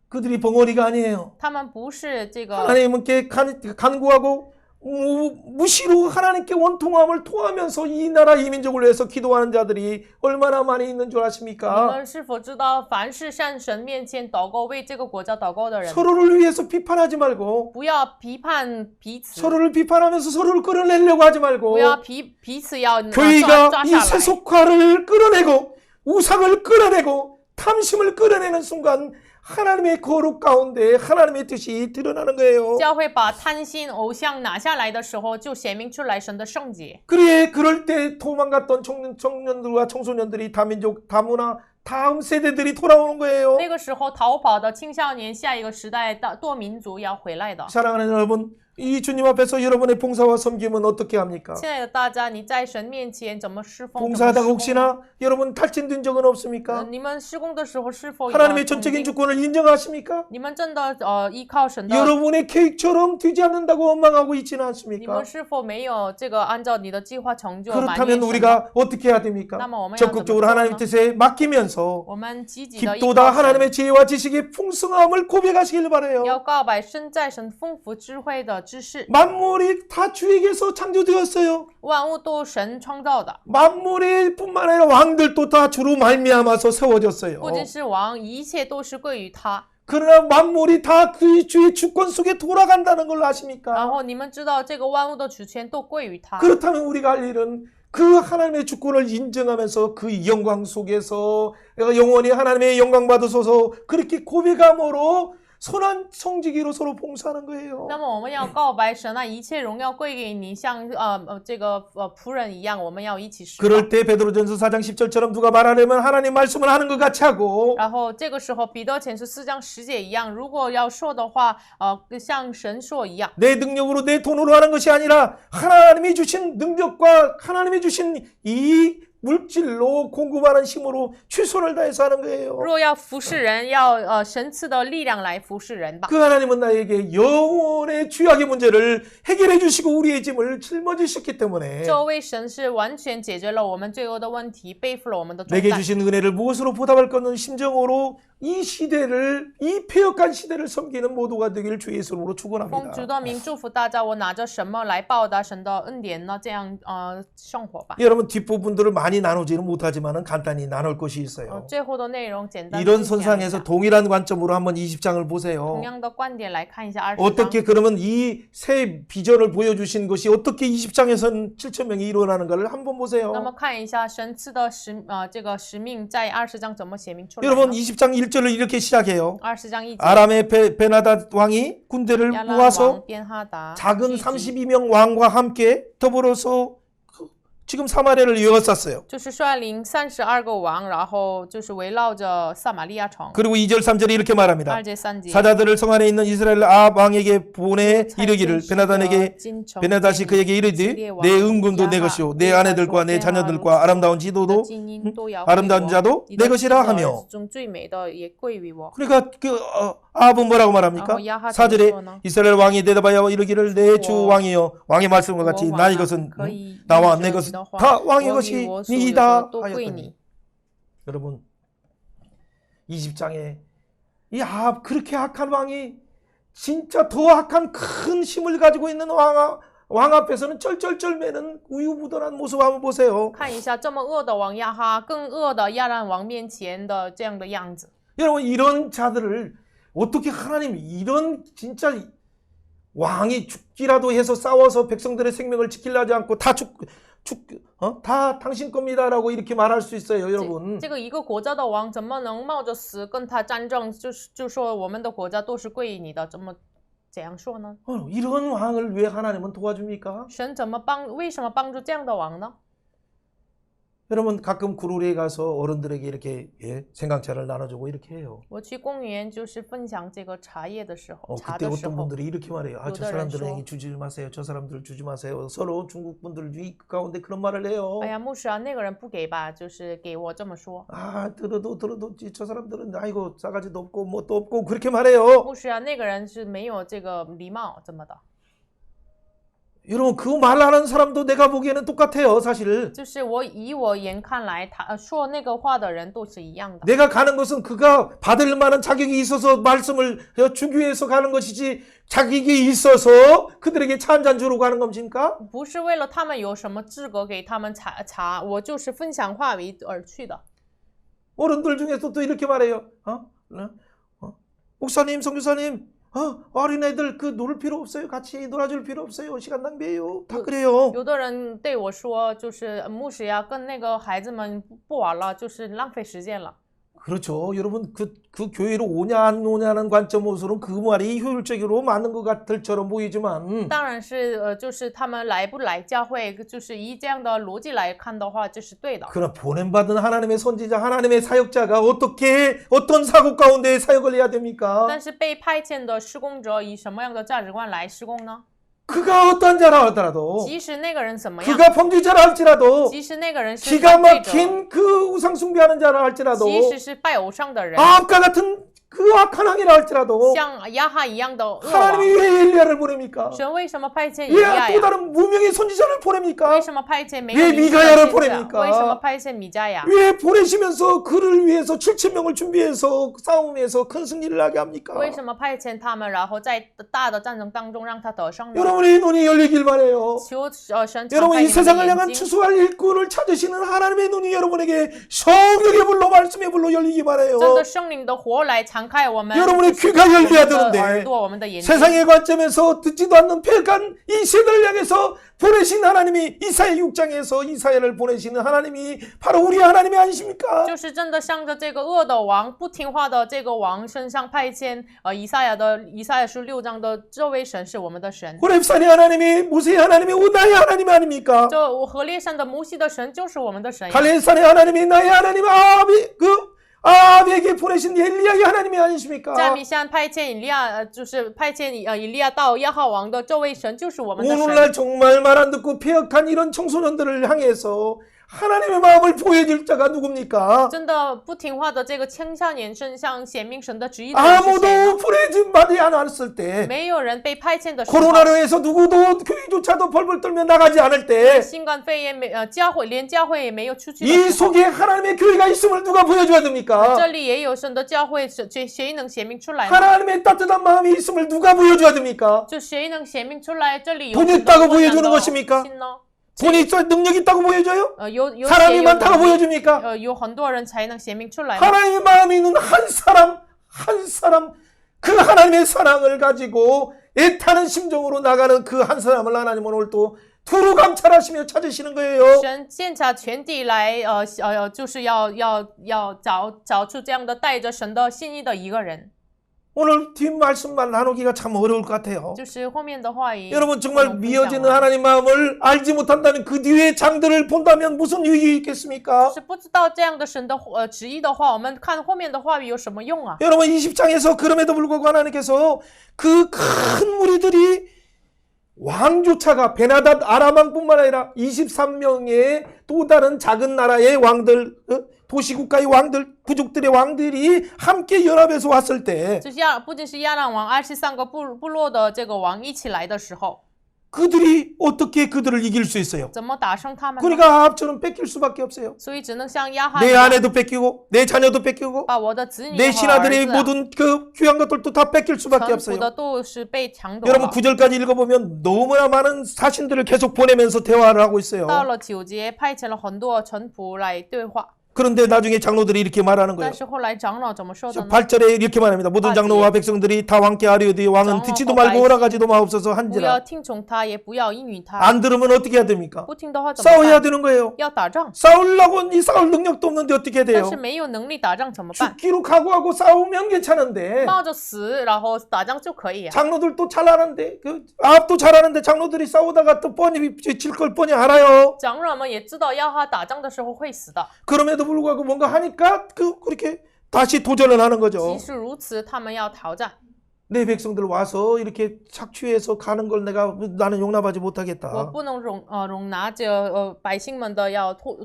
그들이 벙어리가 아니에요. 他们不是这个 하나님께 간구하고 무시로 하나님께 원통함을 토하면서 이 나라 이 민족을 위해서 기도하는 자들이 얼마나 많이 있는 줄 你 아십니까? 们是否知道，凡是向神面前祷告、为这个国家祷告的人， 서로를 위해서 비판하지 말고 不要批判彼此， 서로를 비판하면서 서로를 끌어내려고 하지 말고 不要彼此要抓 교회가 이 下来。 세속화를 끌어내고 우상을 끌어내고 탐심을 끌어내는 순간 하나님의 거룩 가운데 하나님의 뜻이 드러나는 거예요. 教会把贪心、偶像拿下来的时候，就显明出来神的圣洁。 그럴 때 도망갔던 청년들과 청소년들이 다민족, 다문화, 다음 세대들이 돌아오는 거예요. 那个时候逃跑的青少年，下一个时代的多民族要回来的。 사랑하는 여러분, 이 주님 앞에서 여러분의 봉사와 섬김은 어떻게 합니까? 亲爱的大家，你在神面前怎么侍奉？怎么 봉사하다가 侍奉呢 혹시나 여러분 탈진된 적은 없습니까? 你们施工的时候是否有 하나님의 曾 전적인 经 주권을 인정하십니까? 你们真的依靠神的？ 여러분의 계획처럼 되지 않는다고 원망하고 있지는 你 않습니까? 们是否没有这个按照你的计划成就？埋怨 그렇다면 神呢 우리가 어떻게 해야 됩니까? 那么我们要怎么 적극적으로 做 하나님 呢？ 뜻에 맡기면서 我们积极的依 깊도다 靠神， 하나님의 지혜와 지식의 풍성함을 고백하시길 바라요. 要告白身在神丰富智慧的知识。 만물이 다 주에게서 창조되었어요. 万物都神创造的， 만물이 뿐만 아니라 왕들도 다 주로 말미암아서 세워졌어요. 不仅是王，一切都是归于他。 그러나 만물이 다 그 주의 주권 속에 돌아간다는 걸 然 아십니까? 后你们知道，这个万物的主权都归于他。 그렇다면 우리가 할 일은 그 하나님의 주권을 인정하면서 그 영광 속에서 내가 영원히 하나님의 영광 받으소서 그렇게 고백함으로 선한 성지기로 서로 봉사하는 거예요. 那么我们要告白神啊，一切荣耀归给你，像这个仆人一样，我们要一起侍奉。 그럴 때 베드로전서 4장 10절처럼 누가 말하려면 하나님 말씀을 하는 것 같이 하고 然后这个时候，彼得前书4章10节一样，如果要说的话，像神说一样。 내 능력으로 내 돈으로 하는 것이 아니라 하나님이 주신 능력과 하나님이 주신 이 물질로 공급하는 힘으로 최선을 다해서 하는 거예요. 若要服侍人，要神赐的力量来服侍人吧。 그 하나님은 나에게 영혼의 죄악의 문제를 해결해 주시고 우리의 짐을 짊어지셨기 때문에 这位神是完全解决了我们罪恶的问题，背负了我们的重 내게 担。 주신 은혜를 무엇으로 보답할 거는 심정으로 이 시대를 이 폐역한 시대를 섬기는 모두가 되기를 주의 이름으로 奉 축원합니다. 主的名祝福大家，我拿着什么来报答神的恩典呢？这样生活吧。 여러분 뒷부분들을 많이 나누지는 못하지만 간단히 나눌 것이 있어요. 最后的内容简单 이런 分享一 선상에서 下 동일한 관점으로 한번 20장을 보세요. 同样的观点来看一下20章。 어떻게 그러면 이 새 비전을 보여주신 것이 어떻게 20장에서는 7천 명이 일어나는가를 한번 那么 보세요. 看一下神赐的这个使命在20章怎么写明出来呢？ 여러분 20장 1절을 이렇게 시작해요. 20章1节， 아람의 베나닷 왕이 군대를 亚兰 모아서 王便哈达 작은 聚集 32명 왕과 함께 더불어서 지금 사마리아를 에워쌌어요. 就是率领32个王，然后就是围绕着撒玛利亚城。 그리고 2절 3절에 이렇게 말합니다. 2节3节， 사자들을 성 안에 있는 이스라엘 아합 왕에게 보내 이르기를 베나단에게 베나닷이 그에게 이르되 내 은금도 내 것이요 내 아내들과 내 자녀들과 아름다운 지도도 아름다운 자도 내 것이라 하며. 中最美的也归于我。 그러니까 그 아합은 뭐라고 말합니까? 然后亚哈 4절에 怎么说呢？ 이스라엘 왕이 대답하여 이르기를 내 주 왕이여 왕의 말씀과 같이 我 나의 王啊 것은 可以 나와 依着 내 你 것은 的话 다 왕의 我与 것이 我所有的 니이다 都归 하였더니 你。 여러분 20장에 이 아합 그렇게 악한 왕이 진짜 더 악한 큰 힘을 가지고 있는 왕 앞에서는 쩔쩔쩔 매는 우유부단한 모습 한번 보세요. 看一下这么恶的王亚哈，更恶的亚兰王面前的这样的样子。 여러분 이런 자들을 어떻게 하나님 이런 진짜 왕이 죽기라도 해서 싸워서 백성들의 생명을 지키려 하지 않고 다 당신 겁니다라고 이렇게 말할 수 있어요, 여러분. 这个一个国家的王怎么能冒着死跟他战争，就说我们的国家都是归于你的，怎样说呢？ 이런 왕을 왜 하나님은 도와줍니까? 神为什么帮助这样的王呢？ 여러분 가끔 구로리에 가서 어른들에게 이렇게 생강차를 나눠주고 이렇게 해요. 我去公园就是分享这个茶叶的时候，茶 그때 的时 어떤 候， 분들이 이렇게 말해요. 저 有的人说 사람들에게 주지 마세요. 저 사람들 주지 마세요. 서로 중국 분들 이 가운데 그런 말을 해요. 哎呀，牧师啊，那个人不给吧，就是给我这么说。 들어도 저 사람들은 아이고 싸가지도 없고 뭣도 없고 그렇게 말해요. 牧师啊，那个人是没有这个礼貌，怎么的？ 여러분 그 말하는 사람도 내가 보기에는 똑같아요, 사실. 就是以我眼看来，他说那个话的人都是一样的。 내가 가는 것은 그가 받을 만한 자격이 있어서 말씀을 주기 위해서 가는 것이지 자격이 있어서 그들에게 차 한 잔 주러 가는 겁니까? 不是为了他们有什么资格给他们茶，我就是分享话语而去的。 어른들 중에서 또 이렇게 말해요. 목사님, 선교사님, 어린애들 그 놀 필요 없어요. 같이 놀아줄 필요 없어요. 시간 낭비해요. 다 그래요. 有的人对我说，就是牧师呀，跟那个孩子们不玩了，就是浪费时间了。 그렇죠. 여러분 그 교회로 오냐 안 오냐는 관점으로서는 그 말이 효율적으로 맞는 것 같을처럼 보이지만 当然是就是他们来不来教会，就是以这样的逻辑来看的话，这是对的。 그러나 보냄받은 하나님의 선지자, 하나님의 사역자가 어떤 사고 가운데 사역을 해야 됩니까? 但是被派遣的施工者以什么样的价值观来施工呢？ 그가 어떤 자라 하더라도 即使那个人怎么样， 그가 범죄자라 할지라도 即使那个人是 기가 犯罪者， 막힌 그 우상 숭배하는 자라 할지라도 即使是拜偶像的人， 아합과 같은 그 악한 왕이라 할지라도 像亚哈一样的恶 하나님이 王， 왜 엘리야를 보냅니까? 神为什么派遣以 왜 利亚 또 呀？ 다른 무명의 선지자를 보냅니까? 为什么派遣没有 왜 名字 미가야를 的先 보냅니까 知？为什么派遣米迦呀？ 왜 보내시면서 그를 위해서 7,000명을 준비해서 싸움에서 큰 승리를 하게 합니까? 为什么派遣他们，然后在大的战争当中让他得胜呢？ 여러분의 눈이 열리길 바래요. 求神敞 여러분 开 이 你们 세상을 的 향한 眼睛。 추수할 일꾼을 찾으시는 하나님의 눈이 여러분에게 성령의 불로 말씀의 불로 열리기 바래요. 真的圣灵的活来敞开我们 여러분의 就是 귀가 我们 열려야 的耳 되는데 朵，我们的眼睛。 세상의 관점에서 듣지도 않는 폐역한 이 세대를 향해서 보내신 하나님이 이사야 6장에서 이사야를 보내시는 하나님이 바로 우리 하나님이 아니십니까? 就是真的向着这个恶的王、不听话的这个王身上派遣以赛亚书6章的这位神是我们的神。 호렙산의 하나님이 모세의 하나님이 나의 하나님이 아닙니까? 这河烈山的摩西的神就是我们的神呀。 갈레산의 하나님이 나의 하나님 아합에게 보내신 엘리야의 하나님이 아니십니까? 在米山派遣以利亚，就是派遣以利亚到亚哈王的这位神就是我们的神。 오늘날 정말 말 안 듣고 폐역한 이런 청소년들을 향해서 하나님의 마음을 보여줄 자가 누굽니까? 真的不听话的这个青少年身上显明神的旨意的人是谁 아무도 呢？ 보내지 받지 않았을 때 没有人被派遣的时候， 코로나로 해서 누구도 교회조차도 벌벌 떨며 나가지 않을 때 新冠肺炎连教会也没有出去的 이 时候， 속에 하나님의 교회가 있음을 누가 보여줘야 됩니까? 这里也有神的教会，谁能显明出来呢？ 하나님의 따뜻한 마음이 있음을 누가 보여줘야 됩니까? 就谁能显明出来？这里有 돈 神的 있다고 温暖 보여주는 的 것입니까? 心呢？ 돈이 있어 능력 있다고 보여줘요? 有 사람이 谁有 많다고 能力 보여줍니까? 有很多人才能显明出来吗？ 하나님의 마음이 있는 한 사람 그 하나님의 사랑을 가지고 애타는 심정으로 나가는 그 한 사람을 하나님은 오늘 또 두루 감찰하시며 찾으시는 거예요. 神检查全地来，就是要找出这样的带着神的心意的一个人。 오늘 뒷 말씀만 나누기가 참 어려울 것 같아요. 就是后面的话语， 여러분 不 정말 能分享 미어지는 完 하나님 마음을 알지 못한다는 그 뒤의 장들을 본다면 무슨 유익이 있겠습니까? 是不知道这样的神的旨意的话，我们看后面的话语有什么用啊？ 여러분 20장에서 그럼에도 불구하고 하나님께서 그 큰 무리들이 왕조차가 베나닷 아람왕뿐만 아니라 23명의 또 다른 작은 나라의 왕들, 도시국가의 왕들, 부족들의 왕들이 함께 연합해서 왔을 때 就是不仅是亚兰王23个部落的这个王一起来的时候， 그들이 어떻게 그들을 이길 수 있어요? 怎么打胜他们呢？ 그러니까 아합처럼 뺏길 수밖에 없어요. 所以只能像亚哈 내 一样， 아내도 뺏기고 내 자녀도 뺏기고 把我的子女 내 和 신하들의 儿子 모든 그 귀한 것들도 다 뺏길 수밖에 臣 없어요. 服的都是被抢夺 여러분 了。 9절까지 읽어보면 너무나 많은 사신들을 계속 보내면서 대화를 하고 있어요. 到了9节，派遣了很多臣仆来对话， 그런데 나중에 장로들이 이렇게 말하는 거예요. 但是后来长老怎么说的呢？ 8절에 이렇게 말합니다. 모든 장로와 백성들이 다 왕께 아뢰오되 왕은 장로와 듣지도 말고 백성. 허락하지도 마옵소서 不要 한지라. 听从他，也不要应允他。 안 들으면 어떻게 해야 됩니까? 不听的话怎么 싸워야 办？ 되는 거예요. 要打仗， 싸우려고 이 싸울 능력도 없는데 어떻게 해야 但 돼요? 是没有能力打仗怎么办？ 죽기로 각오하고 싸우면 괜찮은데 冒着死，然后打仗就可以啊。 장로들도 잘하는데 그 아합도 잘하는데 장로들이 싸우다가 또 뻔히 질 걸 뻔히 알아요. 长老们也知道亚哈打仗的时候会死的， 그럼에도 불구하고 뭔가 하니까 그렇게 다시 도전을 하는 거죠. 即使如此，他们要讨战。 내 백성들 와서 이렇게 착취해서 가는 걸 나는 용납하지 我 못하겠다. 不能容纳着百姓们的要偷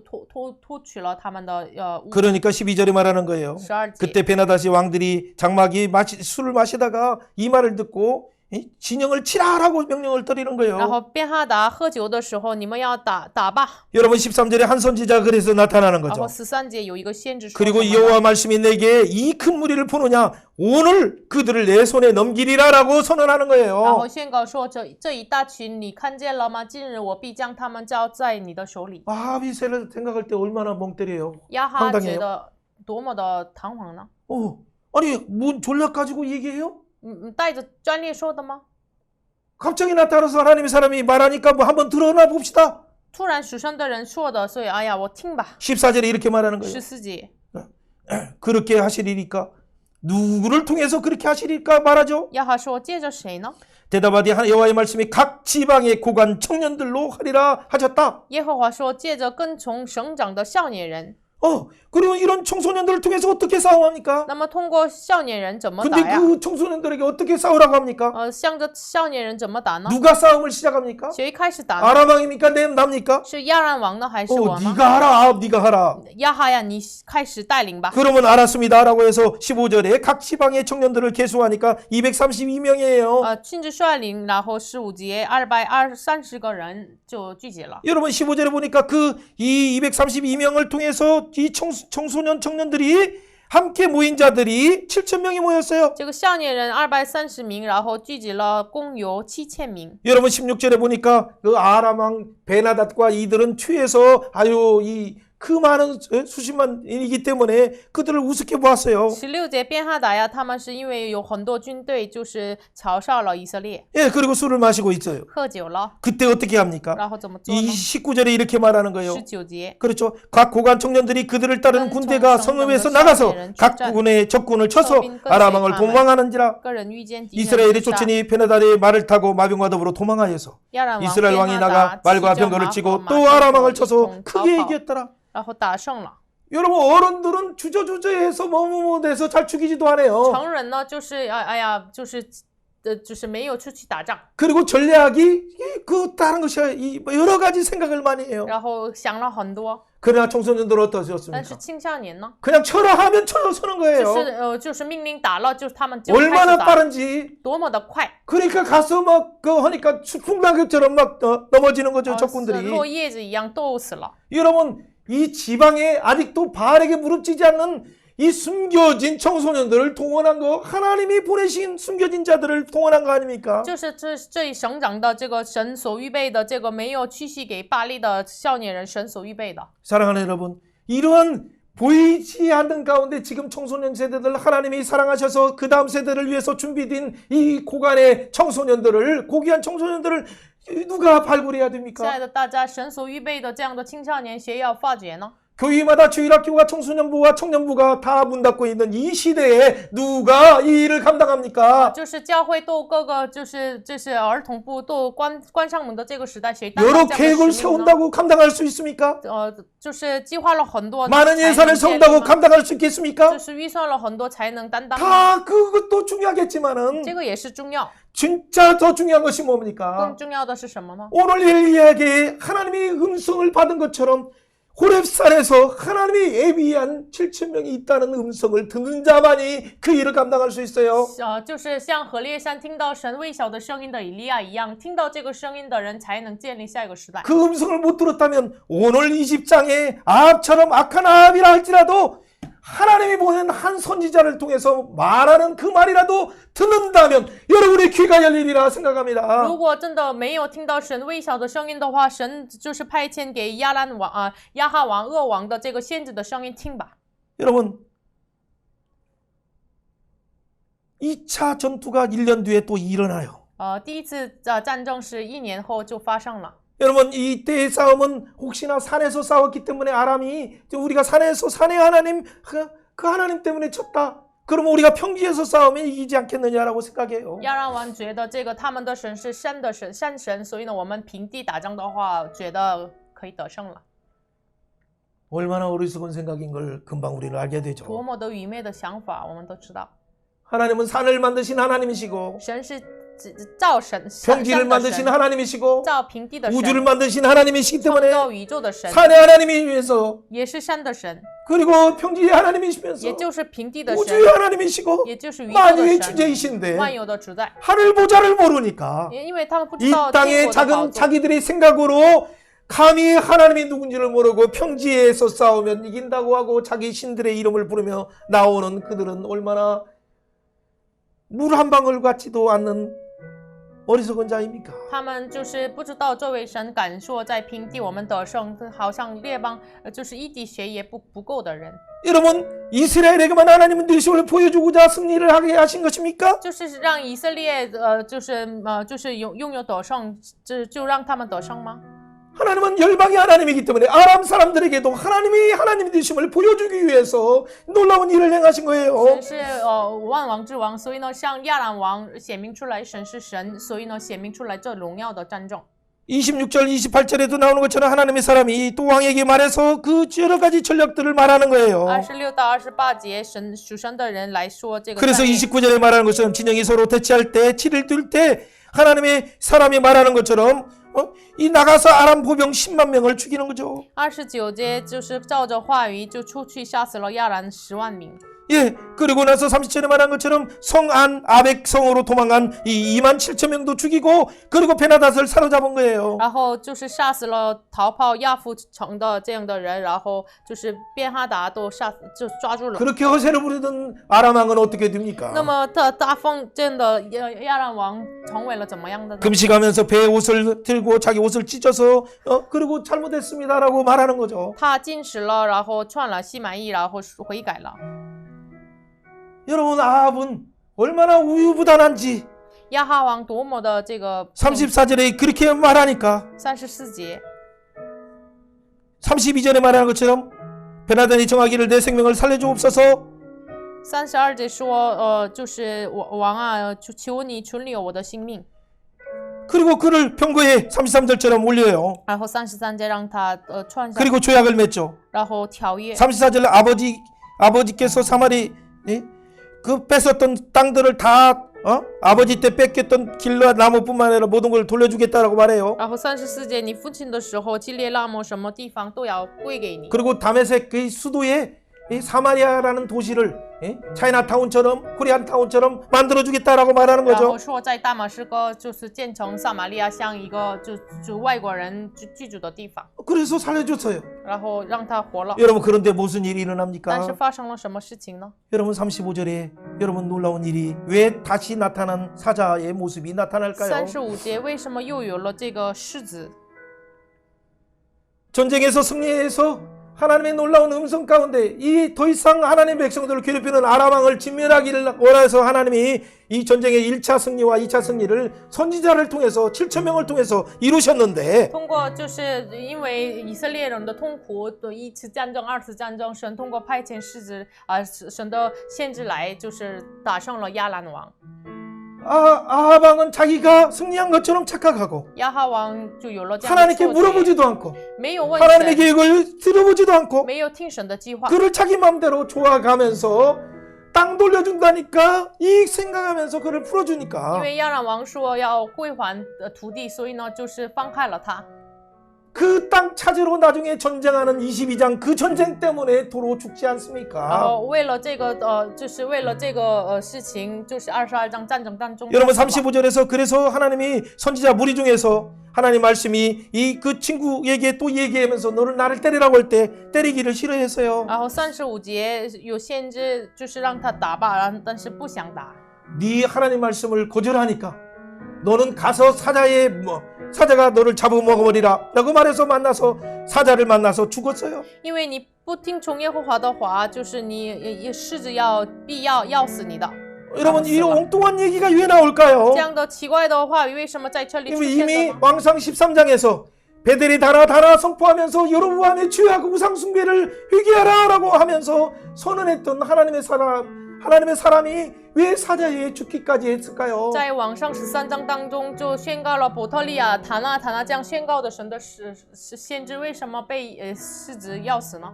取了他们的物。 그러니까 12절에 말하는 거예요. 12节， 그때 베나닷이 왕들이 장막이 술을 마시다가 이 말을 듣고 진영을 치라라고 명령을 드리는 然 거예요. 后便哈达喝酒的时候，你们要打吧。 여러분 13절에 한 선지자 그래서 나타나는 然后 거죠. 13节有一个先知说 그리고 什么呢 여호와 말씀이 내게 이 큰 무리를 보느냐 오늘 그들을 내 손에 넘기리라라고 선언하는 然 거예요. 后宣告说这一大群你看见了吗？今日我必将他们交在你的手里。 아비새를 생각할 때 얼마나 멍 때려요. 亚哈 황당해요 觉得多么的堂皇呢？ 아니 뭔 전략 가지고 얘기해요? 带着专列说的吗？ 갑자기 나타나서 하나님의 사람이 말하니까 뭐 한번 들어나 봅시다. 突然属神的人说的，所以哎呀，我听吧。 14절에 이렇게 말하는 거예요. 14节， 그렇게 하시리니까 누구를 통해서 그렇게 하시리까 말하죠. 亚哈说借着谁呢？ 대답하되 여호와의 말씀이 각 지방의 고관 청년들로 하리라 하셨다. 耶和华说借着跟从省长的少年人。 그리고 이런 청소년들을 통해서 어떻게 싸움합니까? 那么通过少年人怎么 근데 打呀？ 그 청소년들에게 어떻게 싸우라고 합니까? 向着少年人怎么打呢？ 누가 싸움을 시작합니까? 谁开始打呢？ 아람왕입니까? 납니까? 是亚兰王呢，还是我吗？ 네가 하라. 네가 하라. 亚哈呀，你开始带领吧。 그러면 알았습니다라고 해서 15절에 각 지방의 청년들을 계수하니까 232명이에요. 亲自率领，然后15节230个人就聚集了。 여러분 15절에 보니까 이 232명을 통해서 이 청소년 청년들이 함께 모인 자들이 7,000명이 모였어요. 这个少年人230名，然后聚集了共有7000名。 여러분 16절에 보니까 그 아람 왕 베나닷과 이들은 취해서 아유 그 많은 수십만이기 때문에 그들을 우습게 보았어요. 16节便哈达呀，他们是因为有很多军队，就是嘲笑了以色列， 예, 그리고 술을 마시고 있어요. 喝酒了， 그때 어떻게 합니까? 然后怎么做 이 呢？ 19절에 이렇게 말하는 거예요. 19节， 그렇죠. 각 고관 청년들이 그들을 따르는 군대가 성읍에서 나가서 각 군의 적군을 쳐서 아람 왕을 도망하는지라. 个人遇见敌人 이스라엘이 击杀 쫓으니 베나닷의 말을 타고 마병과 더불어 도망하여서 亚兰王 이스라엘 便 왕이 哈 나가 达 말과 骑着 병거를 马 치고 和马 또 车 아람 和 왕을 一 쳐서 同逃 크게 跑， 이겼더라. 然后打胜了。 여러분 어른들은 주저주저해서 머뭇머뭇해서 잘 죽이지도 않아요. 成人呢，就是哎呀，就是没有出去打仗， 그리고 전략이 다른 것이 여러 가지 생각을 많이 해요. 然后想了很多。 그러나 청소년들은 但是 어떠셨습니까? 青少年呢， 그냥 쳐라 하면 쳐서는 就 거예요. 是就是命令打了，就是他们就开始 얼마나 打， 빠른지. 多么的快， 그러니까 가서 막 하니까 풍랑처럼 막 넘어지는 거죠 是 적군들이. 落叶子一样斗死了。 여러분 이 지방에 아직도 바알에게 무릎지지 않는 이 숨겨진 청소년들을 동원한 거 하나님이 보내신 숨겨진 자들을 동원한 거 아닙니까? 就是这里省长的这个神所预备的这个没有屈膝给巴利的少年人，神所预备的。 사랑하는 여러분, 이러한 보이지 않는 가운데 지금 청소년 세대들 하나님이 사랑하셔서 그 다음 세대를 위해서 준비된 이 고관의 청소년들을 고귀한 청소년들을 누가 발굴해야 亲爱 됩니까? 的大家，神所预备的这样的青少年，谁要发掘呢？ 교회마다 주일학교가 청소년부와 청년부가 다 문 닫고 있는 이 시대에 누가 이 일을 감당합니까? 就是教会都各个就是儿童部都关上门的这个时代，谁担当 여러 这样 계획을 的使命呢？ 세운다고 감당할 수 있습니까? 就是计划了很多 많은 才能 예산을 建立 세운다고 吗 감당할 수 있겠습니까? 就是预算了很多才能担当吗， 다 그것도 중요하겠지만은 这个也是重要。 진짜 더 중요한 것이 更 뭡니까? 重要的是什么呢？ 오늘 엘리야에게 하나님이 음성을 받은 것처럼 호렙산에서 하나님이 예비한 7,000명이 있다는 음성을 듣는 자만이 그 일을 감당할 수 있어요. 就是像何烈山听到神微小的声音的以利亚一样，听到这个声音的人才能建立下一个时代。 그 음성을 못 들었다면 오늘 20장에 아합처럼 악한 아합이라 할지라도 하나님이 보낸 한 선지자를 통해서 말하는 그 말이라도 듣는다면 여러분의 귀가 열리리라 생각합니다. 如果真的没有听到神微小的声音的话，神就是派遣给亚哈王恶王的这个先知的声音听吧。 여러분 2차 전투가 1년 뒤에 또 일어나요. 第一次战争是1年后就发生了。 여러분 이때의 싸움은 혹시나 산에서 싸웠기 때문에 아람이 우리가 산의 하나님 그 하나님 때문에 쳤다. 그러면 우리가 평지에서 싸우면 이기지 않겠느냐라고 생각해요. 亚兰王觉得这个他们的神是山神，所以呢，我们平地打仗的话，觉得可以得胜了。 얼마나 어리석은 생각인 걸 금방 우리는 알게 多 되죠. 么的愚昧的想法，我们都知道。 하나님은 산을 만드신 하나님이시고 神是造神 평지를 山的 만드신 神， 하나님이시고 造平地的 우주를 神， 만드신 하나님이시기 创 때문에 造宇宙的神， 산의 하나님이 위해서 也是山的神， 그리고 평지의 하나님이시면서 也就是平地的神， 우주의 하나님이시고 也就是宇宙的 만유의 神， 주제이신데 万有的主宰。 하늘 보좌를 모르니까 因为他们不知 이 道天 땅의 国的宝 작은 座， 자기들의 생각으로 감히 하나님이 누군지를 모르고 평지에서 싸우면 이긴다고 하고 자기 신들의 이름을 부르며 나오는 그들은 얼마나 물 한 방울 같지도 않는 어리석은 자입니까? 他们就是不知道这位神敢说在平地我们得胜，好像列邦就是一滴血也不够的人， 여러분 이스라엘에게만 하나님은 되심을 보여주고자 승리를 하게 하신 것입니까? 就是让以色列就是拥有得胜，就让他们得胜吗？ 하나님은 열방의 하나님이기 때문에 아람 사람들에게도 하나님이 하나님이 되심을 보여주기 위해서 놀라운 일을 행하신 거예요. 神是万王之王，所以呢，向亚兰王显明出来神是神，所以呢，显明出来这荣耀的战争。 26절 28절에도 나오는 것처럼 하나님의 사람이 또 왕에게 말해서 그 여러 가지 전략들을 말하는 거예요. 26到28节，属神的人来说这个。 그래서 29절에 말하는 것처럼 진영이 서로 대치할 때 치를 들 때 하나님의 사람이 말하는 것처럼 이 나가서 아람 보병 10만 명을 죽이는 거죠. 29节就是照着话语就出去杀死了亚兰10万名。 예, 그리고 나서 30절에 말한 것처럼 성안 아벡 성으로 도망간 이 2만 7천 명도 죽이고 그리고 베나닷을 사로잡은 거예요. 然后就是杀死了逃跑亚夫城的这样的人，然后就是便哈达都就抓住了。 그렇게 허세를 부리던 아람 왕은 어떻게 됩니까? 那么大奉这的亚兰王成为了怎么样的呢？ 금식하면서 배에 옷을 들고 자기 옷을 찢어서 그리고 잘못했습니다라고 말하는 거죠. 他进食了，然后穿了西满衣，然后悔改了。 여러분 아합은 얼마나 우유부단한지 亚哈王多么的这个 34절에 그렇게 말하니까 34节， 32절에 말하는 것처럼 베나단이 정하기를 내 생명을 살려주옵소서 32节说，就是王啊，求你存留我的性命。 그리고 그를 병거에 33절처럼 올려요. 然后33节让他穿上， 그리고 조약을 맺죠. 然后条约。 34절 아버지께서 사마리 그 뺏었던 땅들을 다 아버지 때 뺏겼던 길라 나무뿐만 아니라 모든 걸 돌려주겠다라고 말해요. 然后34节，你父亲的时候，基列拉摩什么地方都要归给你。 그리고 다메섹 그 수도에 이 사마리아라는 도시를 차이나타운처럼 코리안타운처럼 만들어주겠다라고 말하는 然后 거죠. 说在大马士革就是建成撒玛利亚像一个就外国人居住的地方， 그래서 살려줬어요. 然后让他活了。 여러분 그런데 무슨 일이 但是 일어납니까? 发生了什么事情呢？ 여러분 35절에 여러분 놀라운 일이 왜 다시 나타난 사자의 모습이 나타날까요? 35节为什么又有了这个狮子？ 전쟁에서 승리해서 하나님의 놀라운 음성 가운데 이 더 이상 하나님의 백성들을 괴롭히는 아람 왕을 진멸하기를 원해서 하나님이 이 전쟁의 1차 승리와 2차 승리를 선지자를 통해서 7천 명을 통해서 이루셨는데 通过就是因为以色列人的痛苦的一次战争、二次战争，神通过派遣狮子神的先知来，就是打胜了亚兰王。 아합 왕은 자기가 승리한 것처럼 착각하고 亚哈王就有了这样的 하나님께 错觉， 물어보지도 않고 没有问 하나님의 神， 계획을 들어보지도 않고 没有听神的计划， 그를 자기 마음대로 좋아가면서 땅 돌려준다니까 이 생각하면서 그를 因 풀어주니까 为亚兰王说要归还土地，所以呢就是放开了他。 그 땅 찾으러 나중에 전쟁하는 22장 그 전쟁 때문에 도로 죽지 然 않습니까? 后为了这个就是为了这个事情，就是22章战争当中。 여러분 35절에서 그래서 하나님이 선지자 무리 중에서 하나님 말씀이 이 그 친구에게 또 얘기하면서 너를 나를 때리라고 할 때 때리기를 싫어했어요. 然后35节有先知就是让他打吧，但是不想打。 네 하나님 말씀을 거절하니까 너는 가서 사자가 너를 잡아먹어버리라 라고 말해서 만나서 사자를 만나서 죽었어요. 因为你不听从耶和华的话，就是你狮子必要死你的。 여러분 이 엉뚱한 얘기가 왜 나올까요? 这样的奇怪的话语为什么在这里出 이미 现呢？ 왕상 13장에서 베델이 달아 선포하면서 여로보암의 죄하고 우상숭배를 회개하라 라고 하면서 선언했던 하나님의 사람이 왜 사자에 죽기까지 했을까요? 在网上13章当中就宣告了伯特利亚、塔纳这样宣告的神的先知为什么被狮子要死呢？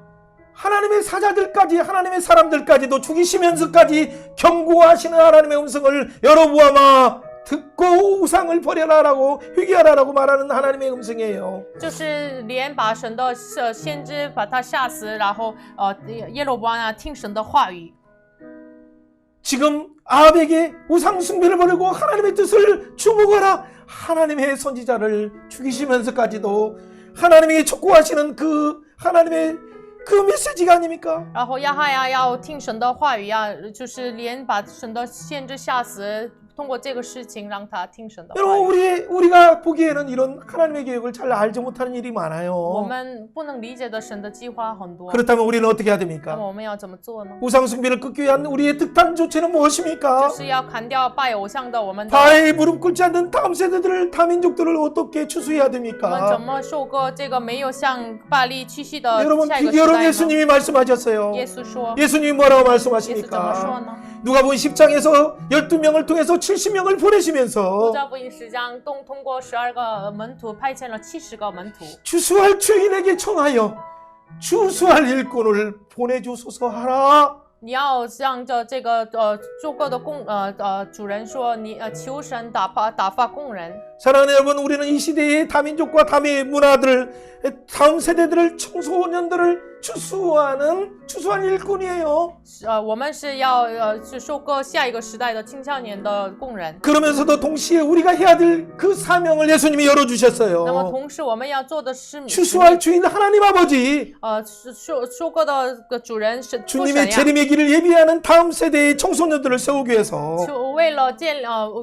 하나님의 사자들까지 하나님의 사람들까지도 죽이시면서까지 경고하시는 하나님의 음성을 여로보암아 듣고 우상을 버려라라고 회개하라라고 말하는 하나님의 음성이에요. 就是连把神的先知把他吓死，然后耶罗波安啊听神的话语。 지금 아합에게 우상 숭배를 버리고 하나님의 뜻을 주목하라. 하나님의 선지자를 죽이시면서까지도 하나님에게 촉구하시는 그 하나님의 그 메시지가 아닙니까? 然后亚哈呀要听神的话语呀，就是连把神的先知吓死，通过这个事情让他听神的话 여러분 语。 우리가 보기에는 이런 하나님의 계획을 잘 알지 못하는 일이 我 많아요. 们不能理解的神的计划很多， 그렇다면 우리는 어떻게 해야 那么 됩니까? 我们要怎么做呢？ 우상 숭배를 끊기 위한 우리의 특단 조치는 무엇입니까? 就是要砍掉拜偶像的我们的， 바에 무릎 꿇지 않는 다음 세대들을 다민족들을 어떻게 추수해야 我们怎 됩니까? 么收割这个没有向巴利屈膝的 여러분 下一个时 비결은 代呢？ 예수님이 말씀하셨어요. 耶稣说， 예수님이 뭐라고 耶稣怎么说 말씀하십니까? 呢？ 누가복음 10장에서 12명을 통해서 70명을 路 보내시면서 加福音10章通过12个门徒派遣了70个门徒， 추수할 주인에게 청하여 추수할 일꾼을 보내주소서 하라. 你要向着这个做过的主人说，你求神打发工人。 사랑하는 여러분, 우리는 이 시대의 다민족과 다민의 문화들, 다음 세대들을 청소년들을 추수한 일꾼이에요. 我们是要去收割下一个时代的青少年的工人。 그러면서도 동시에 우리가 해야 될 그 사명을 예수님이 那么 열어주셨어요. 同时我们要做的是 추수할 주인 하나님 아버지, 收割的个主人是父神 주님의 呀， 재림의 길을 예비하는 다음 세대의 청소년들을 세우기 위해서 就为了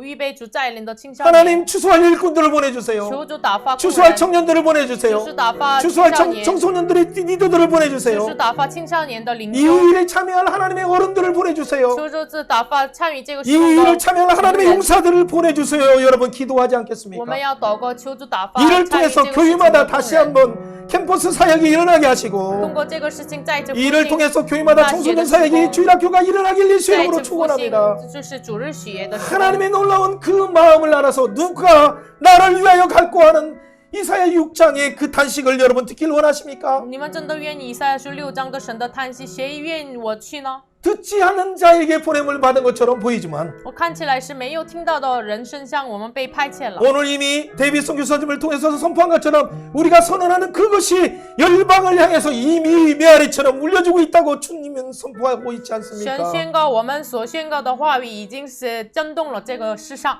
预备主再临的青少 하나님 年， 추수할 일꾼들을 보내주세요. 求主打发工 추수할 人， 청년들을 보내주세요. 就是打发青 추수할 少年， 청소년들의 리더들을 就 보내주세요. 是打发青少年的领 이 袖， 일에 참여할 하나님의 어른들을 보내주세요. 求主打发参与这个 이 事工 일을 的 참여할 하나님의 人。 용사들을 보내주세요. 여러분 기도하지 我 않겠습니까? 们要祷告，求主打发 이를 参与 통해서 这个事情的 교회마다 工 다시 人。 한번 캠퍼스 사역이 일어나게 通 하시고 过这个事情，在这附 이를 近， 통해서 교회마다 청소년 사역이 주일학교가 일어나길 在 예수 这 이름으로 附近 축원합니다. 就是主日学的时候。 하나님의 놀라운 그 마음을 알아서 누가 나를 위하여 갈고 하는 이사야 6장의 그 단식을 여러분 듣길 원하십니까? 你们真的愿意赛26章的神的叹息，谁愿我去呢？ 듣지 않는 자에게 보냄을 받은 것처럼 보이지만 我看起来是没有听到的人身上，我们被派遣了。 오늘 이미 데이비드 선교사님을 통해서 선포한 것처럼 우리가 선언하는 그것이 열방을 향해서 이미 메아리처럼 울려주고 있다고 주님은 선포하고 있지 神 않습니까? 宣告我们所宣告的话语已经是震动了这个世上。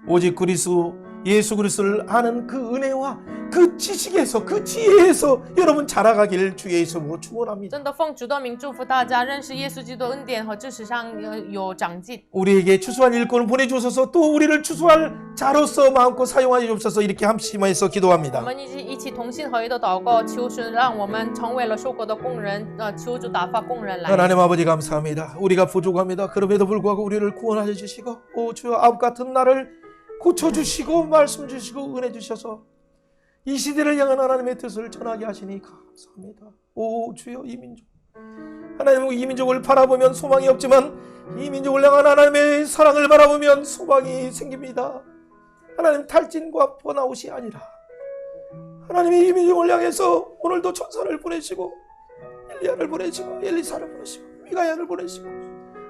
오직 예수 그리스도를 아는 그 은혜와 그 지식에서 그 지혜에서 여러분 자라가기를 주의 이름으로 축원합니다. 真的奉主的名祝福大家，认识耶稣基督的恩典和知识上有长进。 우리에게 추수할 일꾼을 보내주셔서 또 우리를 추수할 자로서 마음껏 사용하여 주옵소서. 이렇게 함심해서 我 기도합니다. 们一起同心合一的祷告，求神让我们成为了收割的工人，求主打发工人来。 하나님 아버지 감사합니다. 우리가 부족합니다. 그럼에도 불구하고 우리를 구원하여 주시고 오 주여 아홉 같은 나를 고쳐주시고 말씀 주시고 은혜 주셔서 이 시대를 향한 하나님의 뜻을 전하게 하시니 감사합니다. 오 주여 이 민족 하나님 이 민족을 바라보면 소망이 없지만 이 민족을 향한 하나님의 사랑을 바라보면 소망이 생깁니다. 하나님 탈진과 번아웃이 아니라 하나님이 이 민족을 향해서 오늘도 천사를 보내시고 엘리야를 보내시고 엘리사를 보내시고 미가야를 보내시고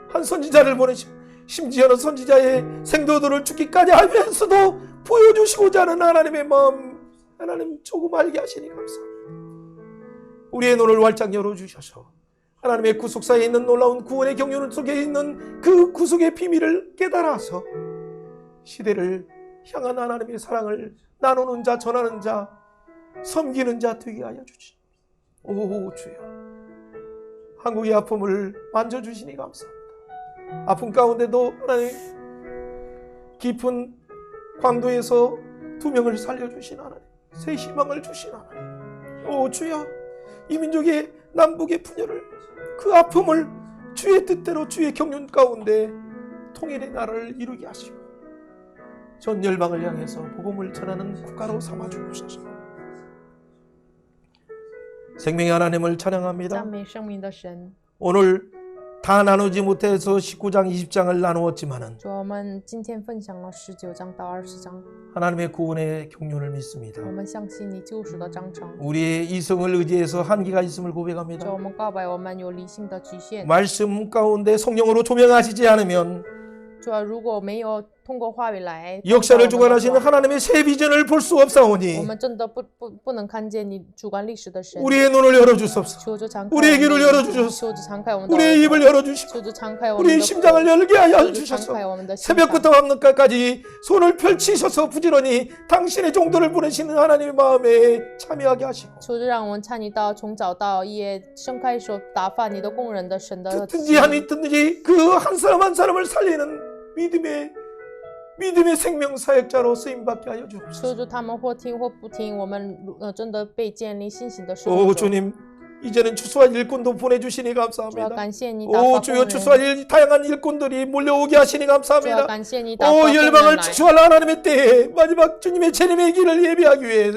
한 선지자를 보내시고 심지어는 선지자의 생도들을 죽기까지 하면서도 보여주시고자 하는 하나님의 마음 하나님 조금 알게 하시니 감사합니다. 우리의 눈을 활짝 열어주셔서 하나님의 구속사에 있는 놀라운 구원의 경륜 속에 있는 그 구속의 비밀을 깨달아서 시대를 향한 하나님의 사랑을 나누는 자 전하는 자 섬기는 자 되게 하여 주시옵소서. 오 주여 한국의 아픔을 만져주시니 감사합니다. 아픔 가운데도 하나님 깊은 광도에서 2명을 살려주신 하나님 새 희망을 주신 하나님 오 주여 이 민족의 남북의 분열을 그 아픔을 주의 뜻대로 주의 경륜 가운데 통일의 나라를 이루게 하시고 전 열방을 향해서 복음을 전하는 국가로 삼아 주옵소서. 생명의 하나님을 찬양합니다. 赞美生命的神， 오늘 다 나누지 못해서 19장 20장을 나누었지만은 主，我们今天分享了19章到20章， 하나님의 구원의 경륜을 믿습니다. 我们相信你救赎的章程。 우리의 이성을 의지해서 한계가 있음을 主， 고백합니다. 我们告白我们有理性的局限。 말씀 가운데 성령으로 조명하시지 않으면 主，如果没有通过话语来 역사를 创造我们的 주관하시는 话 하나님의 새 비전을 볼 수 我 없사오니 们真的不能看见你主观历史的神， 우리의 눈을 열어주옵소서. 求主敞开 우리의 我们 귀를 的 열어주셔서 求主敞开我们的 우리의 耳 입을 朵， 열어주시고 求主敞开我们 우리의 的 심장을 口， 열게 하여 求主敞 주셔서 开我们的心脏。 새벽부터 밤늦게까지 손을 펼치셔서 부지런히 당신의 종도를 부르시는 하나님의 마음에 참여하게 하시고 求主让我们参与到从早到夜伸开手打发你的工人的神的 듣든지 아니든지 그 한 사람 한 사람을 살리는 믿음의 생명 사역자로 쓰임받게 하여 求 주옵소서. 主他们或听或不听，我们真的被建立信心的生 오 活中。 주님 이제는 추수할 일꾼도 보내주시니 主要 감사합니다. 感谢你打 오 发 주여 工人， 추수할 다양한 일꾼들이 몰려오게 하시니 主要 감사합니다. 感谢你打发 오 工人 열방을 来。 추수할 하나님의 때에 마지막 주님의 재림의 길을 예비하기 위해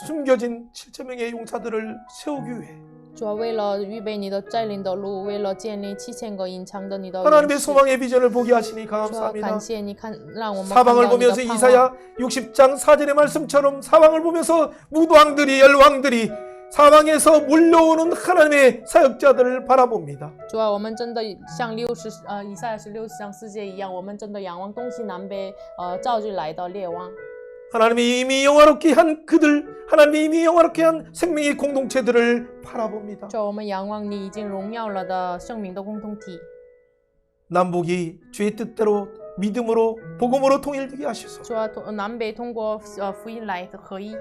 숨겨진 7,000명의 용사들을 세우기 위해 主要为了预备你的带领的路，为了建立7000个隐藏的你的勇 하나님의 士， 소망의 비전을 보게 하시니 主要 감사합니다. 感谢你看，让我们看到 사방을 你的 보면서 盼望。 이사야 60장 4절의 말씀처럼 사방을 보면서 무왕들이 열왕들이 사방에서 몰려오는 하나님의 사역자들을 바라봅니다. 主要我们真的像以赛亚是60章4节一样，我们真的仰望东西南北召集来的列王。 하나님이 이미 영화롭게 한 그들, 하나님이 이미 영화롭게 한 생명의 공동체들을 바라봅니다. 主要我们仰望你已经荣耀了的圣名的共同体。 남북이 주의 뜻대로 믿음으로 복음으로 통일되게 하셔서 主要南北通过福音来合一。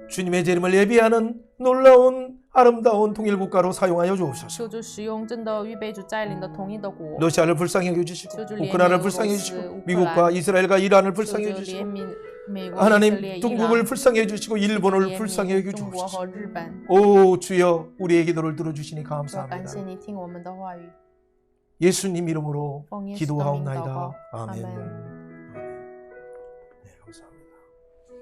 주님의 재림을 예비하는 놀라운 아름다운 통일국가로 사용하여 주옵소서. 求主使用真的预备主带领的统一的国。 러시아를 불쌍히 여겨주시고 주주 우크라이나를 리엔미, 불쌍히 로스, 해주시고 우크라이나, 미국과 이스라엘과 이란을 求 불쌍히 主 해주시고 怜悯美国、以色列、 하나님 伊 중국을 朗、 불쌍히 해주시고 일본을 怜 불쌍히 悯中国 해주옵소서. 和日本。 오 주여 우리의 기도를 들어주시니 主要感 감사합니다. 谢你听我们的话语， 예수님 이름으로 奉耶稣的名祷 기도하옵나이다. 告，阿 아멘. 门。